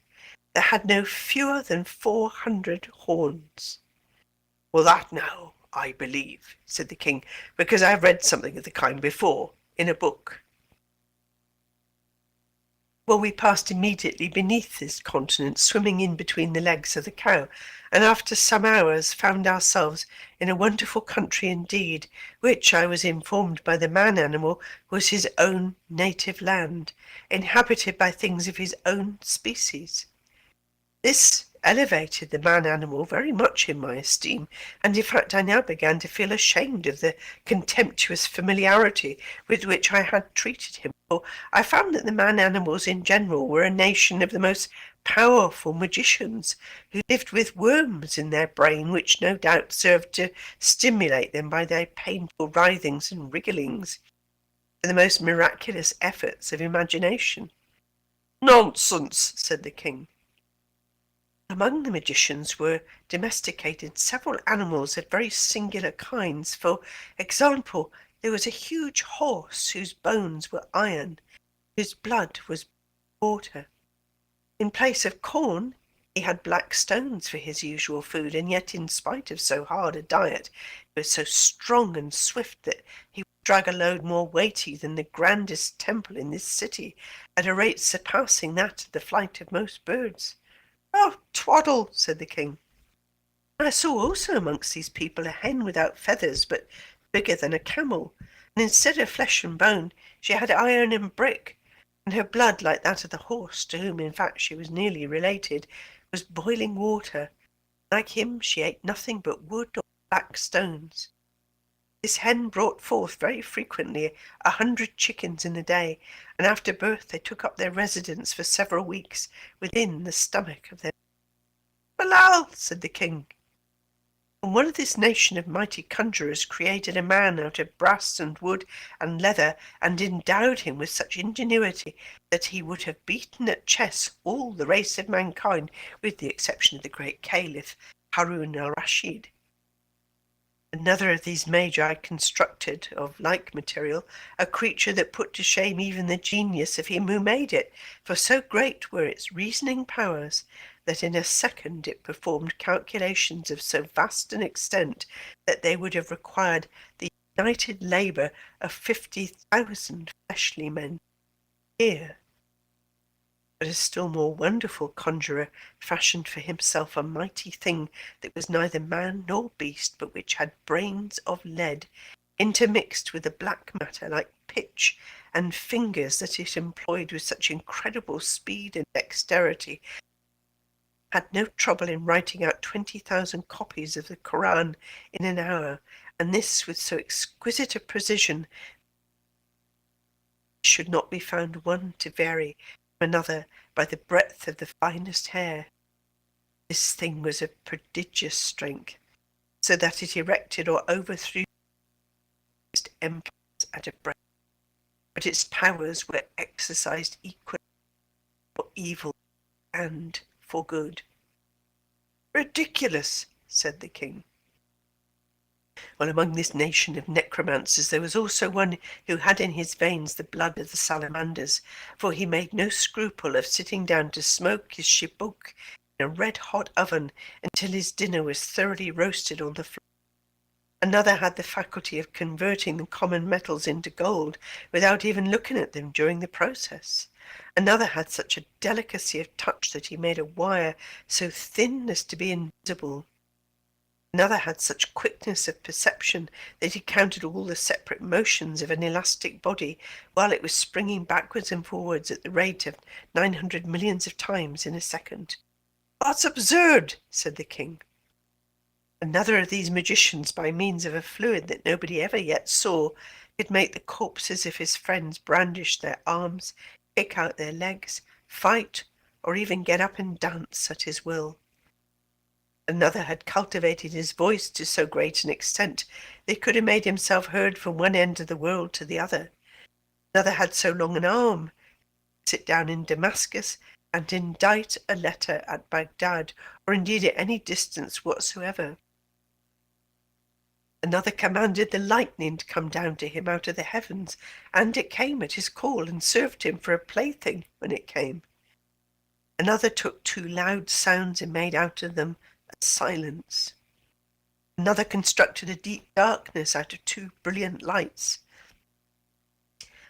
Speaker 5: that had no fewer than 400 horns. "Well, that now, I believe," said the king, "because I have read something of the kind before in a book." Well, we passed immediately beneath this continent, swimming in between the legs of the cow, and after some hours found ourselves in a wonderful country indeed, which, I was informed by the man-animal, was his own native land, inhabited by things of his own species. This elevated the man-animal very much in my esteem, and in fact I now began to feel ashamed of the contemptuous familiarity with which I had treated him, for I found that the man-animals in general were a nation of the most powerful magicians, who lived with worms in their brain, which no doubt served to stimulate them by their painful writhings and wrigglings to the most miraculous efforts of imagination. "Nonsense," said the king. Among the magicians were domesticated several animals of very singular kinds. For example, there was a huge horse whose bones were iron, whose blood was water. In place of corn, he had black stones for his usual food, and yet in spite of so hard a diet, he was so strong and swift that he would drag a load more weighty than the grandest temple in this city, at a rate surpassing that of the flight of most birds. "Oh, twaddle," said the king. I saw also amongst these people a hen without feathers, but bigger than a camel, and instead of flesh and bone, she had iron and brick, and her blood, like that of the horse, to whom in fact she was nearly related, was boiling water. Like him, she ate nothing but wood or black stones. This hen brought forth very frequently 100 chickens in a day, and after birth they took up their residence for several weeks within the stomach of their... "Halal," said the king. And one of this nation of mighty conjurers created a man out of brass and wood and leather, and endowed him with such ingenuity that he would have beaten at chess all the race of mankind, with the exception of the great Caliph Harun al-Rashid. Another of these magi constructed, of like material, a creature that put to shame even the genius of him who made it, for so great were its reasoning powers, that in a second it performed calculations of so vast an extent that they would have required the united labour of 50,000 fleshly men. Here, but a still more wonderful conjurer fashioned for himself a mighty thing that was neither man nor beast, but which had brains of lead, intermixed with a black matter like pitch, and fingers that it employed with such incredible speed and dexterity, had no trouble in writing out 20,000 copies of the Koran in an hour, and this with so exquisite a precision should not be found one to vary another by the breadth of the finest hair. This thing was of prodigious strength, so that it erected or overthrew empires at a breath, but its powers were exercised equally for evil and for good. Ridiculous, said the king. Well, among this nation of necromancers there was also one who had in his veins the blood of the salamanders, for he made no scruple of sitting down to smoke his shibuk in a red-hot oven until his dinner was thoroughly roasted on the floor. Another had the faculty of converting the common metals into gold without even looking at them during the process. Another had such a delicacy of touch that he made a wire so thin as to be invisible. Another had such quickness of perception that he counted all the separate motions of an elastic body while it was springing backwards and forwards at the rate of 900 millions of times in a second. That's absurd, said the king. Another of these magicians, by means of a fluid that nobody ever yet saw, could make the corpses of his friends brandish their arms, kick out their legs, fight, or even get up and dance at his will. Another had cultivated his voice to so great an extent that he could have made himself heard from one end of the world to the other. Another had so long an arm, sit down in Damascus and indite a letter at Baghdad, or indeed at any distance whatsoever. Another commanded the lightning to come down to him out of the heavens, and it came at his call and served him for a plaything when it came. Another took two loud sounds and made out of them a silence. Another constructed a deep darkness out of two brilliant lights.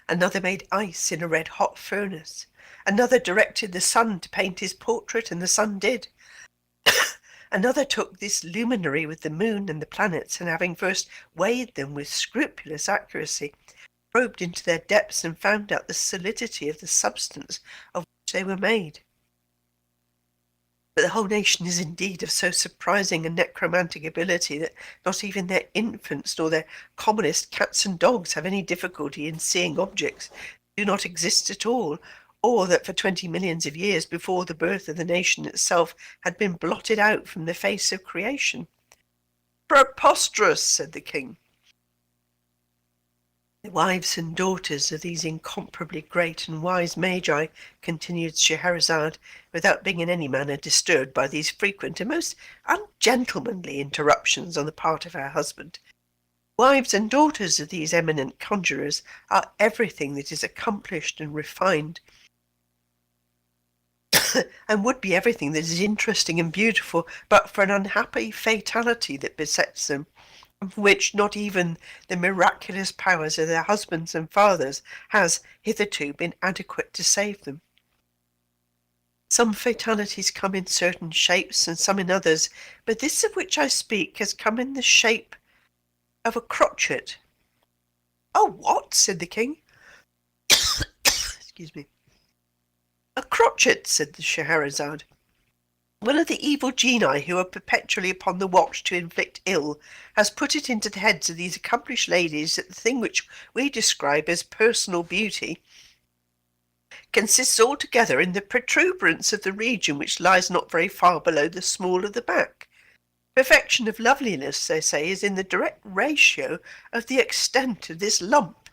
Speaker 5: Another made ice in a red-hot furnace. Another directed the sun to paint his portrait, and the sun did. Another took this luminary with the moon and the planets, and having first weighed them with scrupulous accuracy, probed into their depths and found out the solidity of the substance of which they were made. But the whole nation is indeed of so surprising a necromantic ability that not even their infants nor their commonest cats and dogs have any difficulty in seeing objects that do not exist at all, or that for 20 millions of years before the birth of the nation itself had been blotted out from the face of creation. Preposterous, said the king. The wives and daughters of these incomparably great and wise magi, continued Scheherazade, without being in any manner disturbed by these frequent and most ungentlemanly interruptions on the part of her husband. Wives and daughters of these eminent conjurers are everything that is accomplished and refined, and would be everything that is interesting and beautiful, but for an unhappy fatality that besets them, from which not even the miraculous powers of their husbands and fathers has hitherto been adequate to save them. Some fatalities come in certain shapes and some in others, but this of which I speak has come in the shape of a crotchet. Oh, what? Said the king. Excuse me. A crotchet, said the Scheherazade. One of the evil genii who are perpetually upon the watch to inflict ill has put it into the heads of these accomplished ladies that the thing which we describe as personal beauty consists altogether in the protuberance of the region which lies not very far below the small of the back. Perfection of loveliness, they say, is in the direct ratio of the extent of this lump.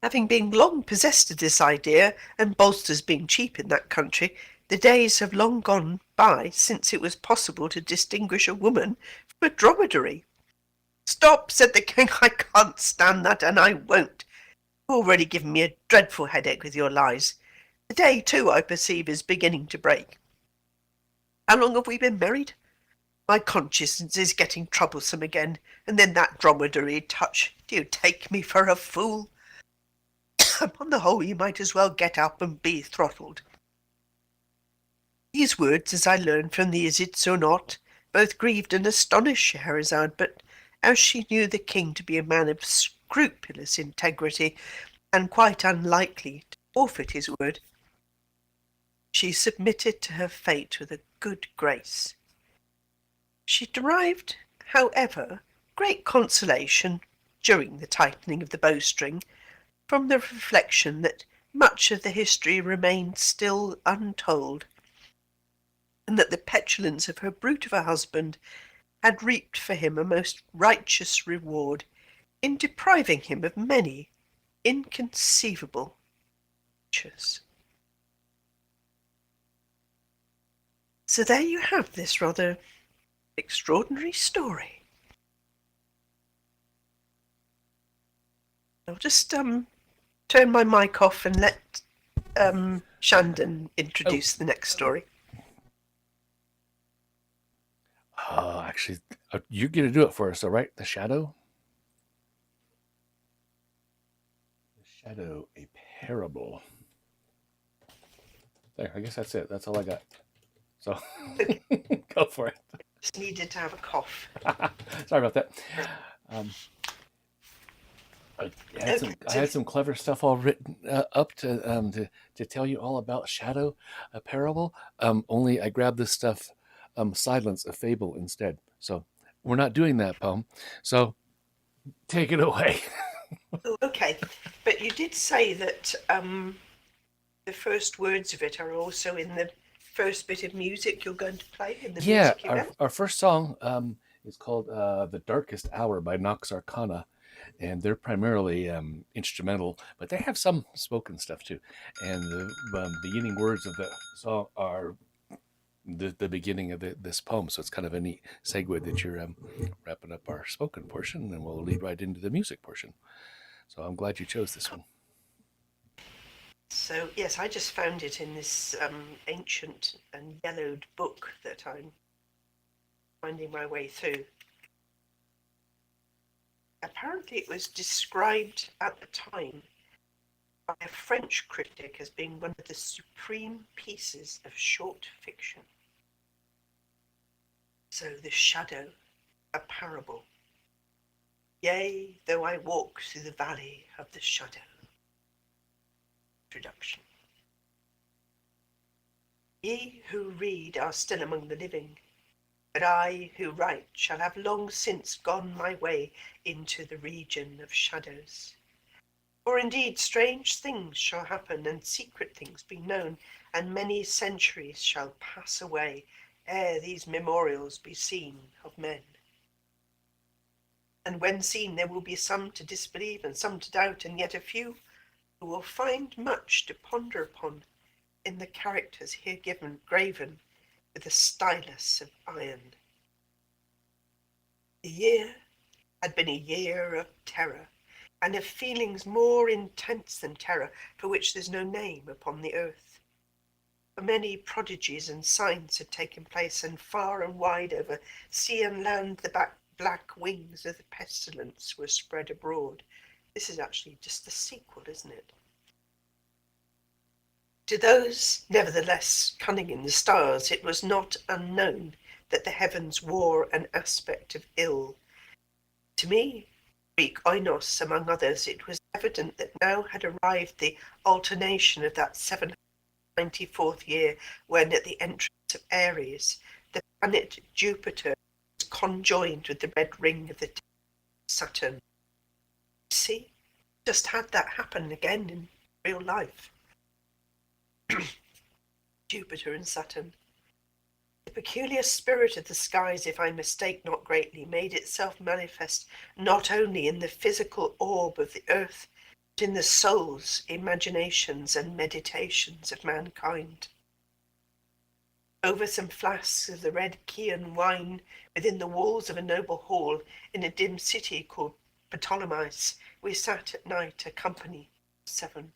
Speaker 5: Having been long possessed of this idea, and bolsters being cheap in that country, the days have long gone by since it was possible to distinguish a woman A dromedary. Stop, said the king. I can't stand that, and I won't. You've already given me a dreadful headache with your lies. The day, too, I perceive, is beginning to break. How long have we been married? My conscience is getting troublesome again, and then that dromedary touch. Do you take me for a fool? Upon the whole, you might as well get up and be throttled. These words, as I learned from the Is It So Not, both grieved and astonished Scheherazade, but as she knew the king to be a man of scrupulous integrity and quite unlikely to forfeit his word, she submitted to her fate with a good grace. She derived, however, great consolation, during the tightening of the bowstring, from the reflection that much of the history remained still untold, and that the petulance of her brute of a husband had reaped for him a most righteous reward in depriving him of many inconceivable pleasures. So there you have this rather extraordinary story. I'll just turn my mic off and let Shandon introduce the next story.
Speaker 1: Actually, you're going to do it for us, all right? The Shadow? The Shadow, a Parable. There, I guess that's it. That's all I got. So, go for it.
Speaker 5: Just needed to have a cough.
Speaker 1: Sorry about that. I had some clever stuff all written up to tell you all about Shadow, a Parable. Only I grabbed this stuff, Silence, a Fable instead. So we're not doing that poem. So take it away.
Speaker 5: Okay, but you did say that the first words of it are also in the first bit of music you're going to play in the music event?
Speaker 1: Our first song is called The Darkest Hour by Nox Arcana, and they're primarily instrumental, but they have some spoken stuff too. And the beginning words of the song are the beginning of this poem, so it's kind of a neat segue that you're wrapping up our spoken portion, and we'll lead right into the music portion. So I'm glad you chose this one.
Speaker 5: So, yes, I just found it in this ancient and yellowed book that I'm finding my way through. Apparently it was described at the time by a French critic as being one of the supreme pieces of short fiction. So, The Shadow, a Parable. Yea, though I walk through the valley of the shadow. Introduction. Ye who read are still among the living, but I who write shall have long since gone my way into the region of shadows. For indeed strange things shall happen, and secret things be known, and many centuries shall pass away ere these memorials be seen of men. And when seen there will be some to disbelieve and some to doubt, and yet a few who will find much to ponder upon in the characters here graven with a stylus of iron. The year had been a year of terror, and of feelings more intense than terror, for which there's no name upon the earth. For many prodigies and signs had taken place, and far and wide over sea and land the black wings of the pestilence were spread abroad. This is actually just the sequel, isn't it? To those, nevertheless, cunning in the stars, it was not unknown that the heavens wore an aspect of ill. To me, Greek oinos, among others, it was evident that now had arrived the alternation of that 794th year, when at the entrance of Aries, the planet Jupiter was conjoined with the red ring of the Saturn. See, just had that happen again in real life. Jupiter and Saturn. The peculiar spirit of the skies, if I mistake not greatly, made itself manifest not only in the physical orb of the earth, but in the souls, imaginations, and meditations of mankind. Over some flasks of the red Chian wine, within the walls of a noble hall in a dim city called Ptolemais, we sat at night, a company of 7.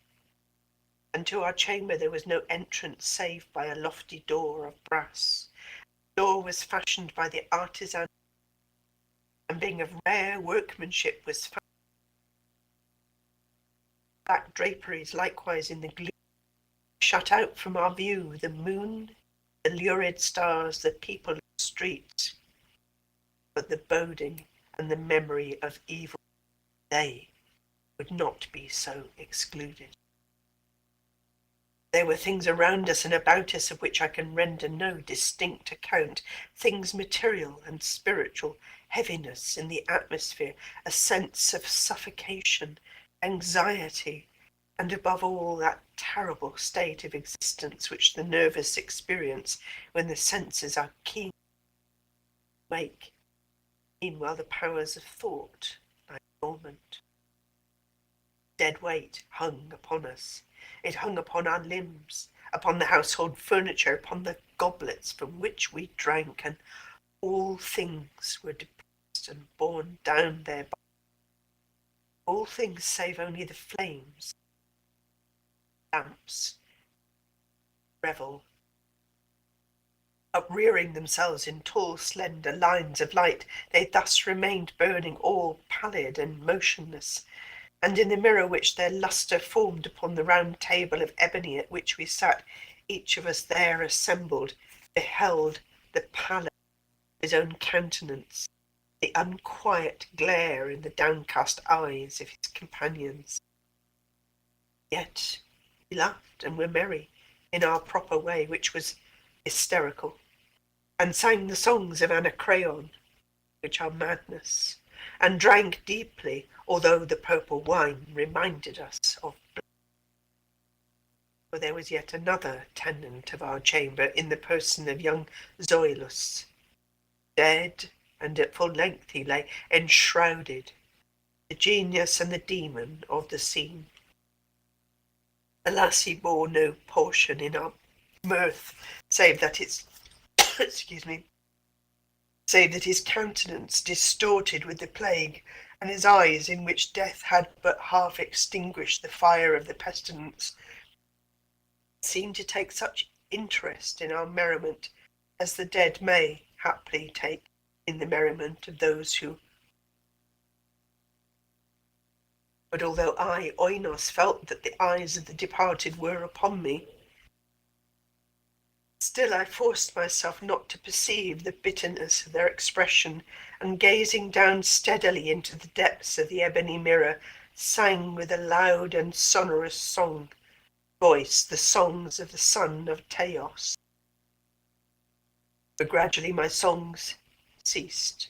Speaker 5: And to our chamber there was no entrance save by a lofty door of brass. The door was fashioned by the artisan, and being of rare workmanship was found. Black draperies likewise in the gloom shut out from our view the moon, the lurid stars, the people of the streets, but the boding and the memory of evil, they would not be so excluded. There were things around us and about us of which I can render no distinct account, things material and spiritual, heaviness in the atmosphere, a sense of suffocation, anxiety, and above all that terrible state of existence which the nervous experience when the senses are keen, awake. Meanwhile the powers of thought lie dormant. Dead weight hung upon us. It hung upon our limbs, upon the household furniture, upon the goblets from which we drank, and all things were depressed and borne down thereby. All things save only the flames, lamps, revel, uprearing themselves in tall, slender lines of light, they thus remained burning, all pallid and motionless. And in the mirror which their lustre formed upon the round table of ebony at which we sat, each of us there assembled beheld the pallor of his own countenance, the unquiet glare in the downcast eyes of his companions. Yet we laughed and were merry in our proper way, which was hysterical, and sang the songs of Anacreon, which are madness, and drank deeply, although the purple wine reminded us of blood. For there was yet another tenant of our chamber in the person of young Zoilus. Dead, and at full length he lay, enshrouded, the genius and the demon of the scene. Alas, he bore no portion in our mirth, save that its save that his countenance, distorted with the plague, and his eyes, in which death had but half extinguished the fire of the pestilence, seemed to take such interest in our merriment as the dead may haply take in the merriment of those who. But although I, Oinos, felt that the eyes of the departed were upon me, still I forced myself not to perceive the bitterness of their expression, and gazing down steadily into the depths of the ebony mirror, sang with a loud and sonorous voice the songs of the son of Teos. But gradually my songs ceased,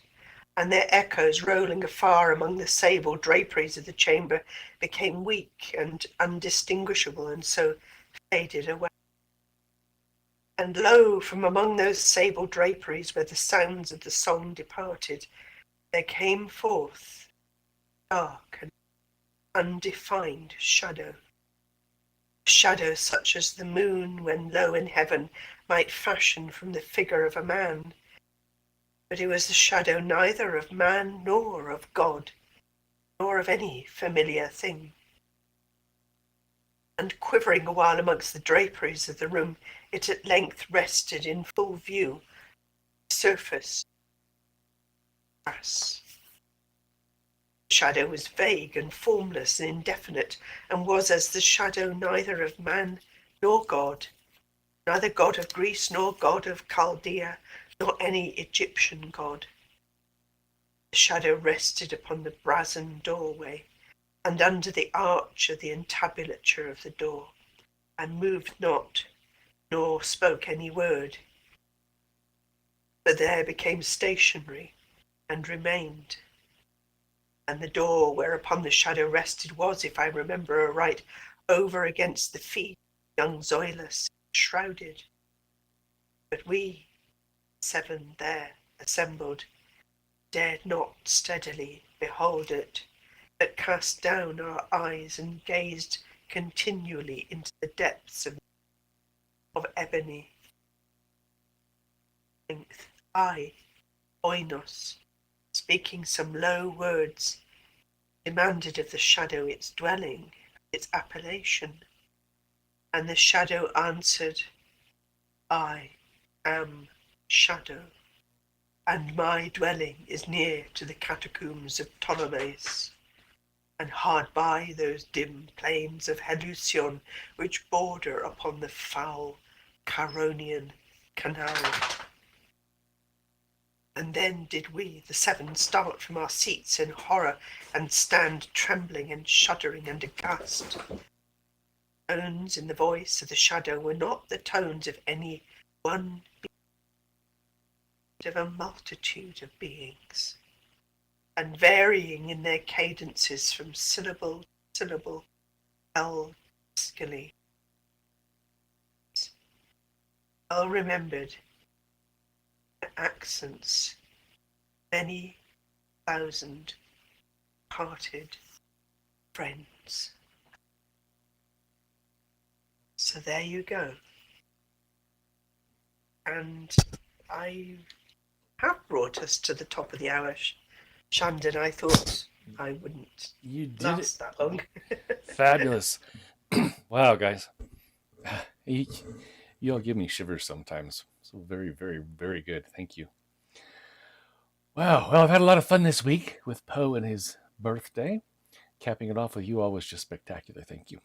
Speaker 5: and their echoes, rolling afar among the sable draperies of the chamber, became weak and undistinguishable, and so faded away. And lo, from among those sable draperies where the sounds of the song departed, there came forth dark and undefined shadow. Shadow such as the moon, when low in heaven, might fashion from the figure of a man. But it was the shadow neither of man nor of God, nor of any familiar thing. And quivering a while amongst the draperies of the room, it at length rested in full view, surface brass. The shadow was vague and formless and indefinite, and was as the shadow neither of man nor God, neither god of Greece nor god of Chaldea, nor any Egyptian god. The shadow rested upon the brazen doorway, and under the arch of the entablature of the door, and moved not, nor spoke any word, but there became stationary, and remained. And the door whereupon the shadow rested was, if I remember aright, over against the feet of young Zoilus, shrouded. But we, 7 there assembled, dared not steadily behold it, but cast down our eyes and gazed continually into the depths of ebony. length, I, Oinos, speaking some low words, demanded of the shadow its dwelling, its appellation. And the shadow answered, I am Shadow, and my dwelling is near to the catacombs of Ptolemais, and hard by those dim plains of Helusion which border upon the foul Caronian Canal. And then did we, the seven, start from our seats in horror and stand trembling and shuddering and aghast. Tones in the voice of the shadow were not the tones of any one being, but of a multitude of beings, and varying in their cadences from syllable to syllable, skilly. Well remembered accents, many thousand parted friends. So there you go. And I have brought us to the top of the hour, Shandon. I thought I wouldn't
Speaker 1: You did
Speaker 5: last
Speaker 1: it.
Speaker 5: that long.
Speaker 1: Fabulous. Wow, guys. You all give me shivers sometimes. So very, very, very good. Thank you. Wow. Well, I've had a lot of fun this week with Poe and his birthday. Capping it off with you all was just spectacular. Thank you.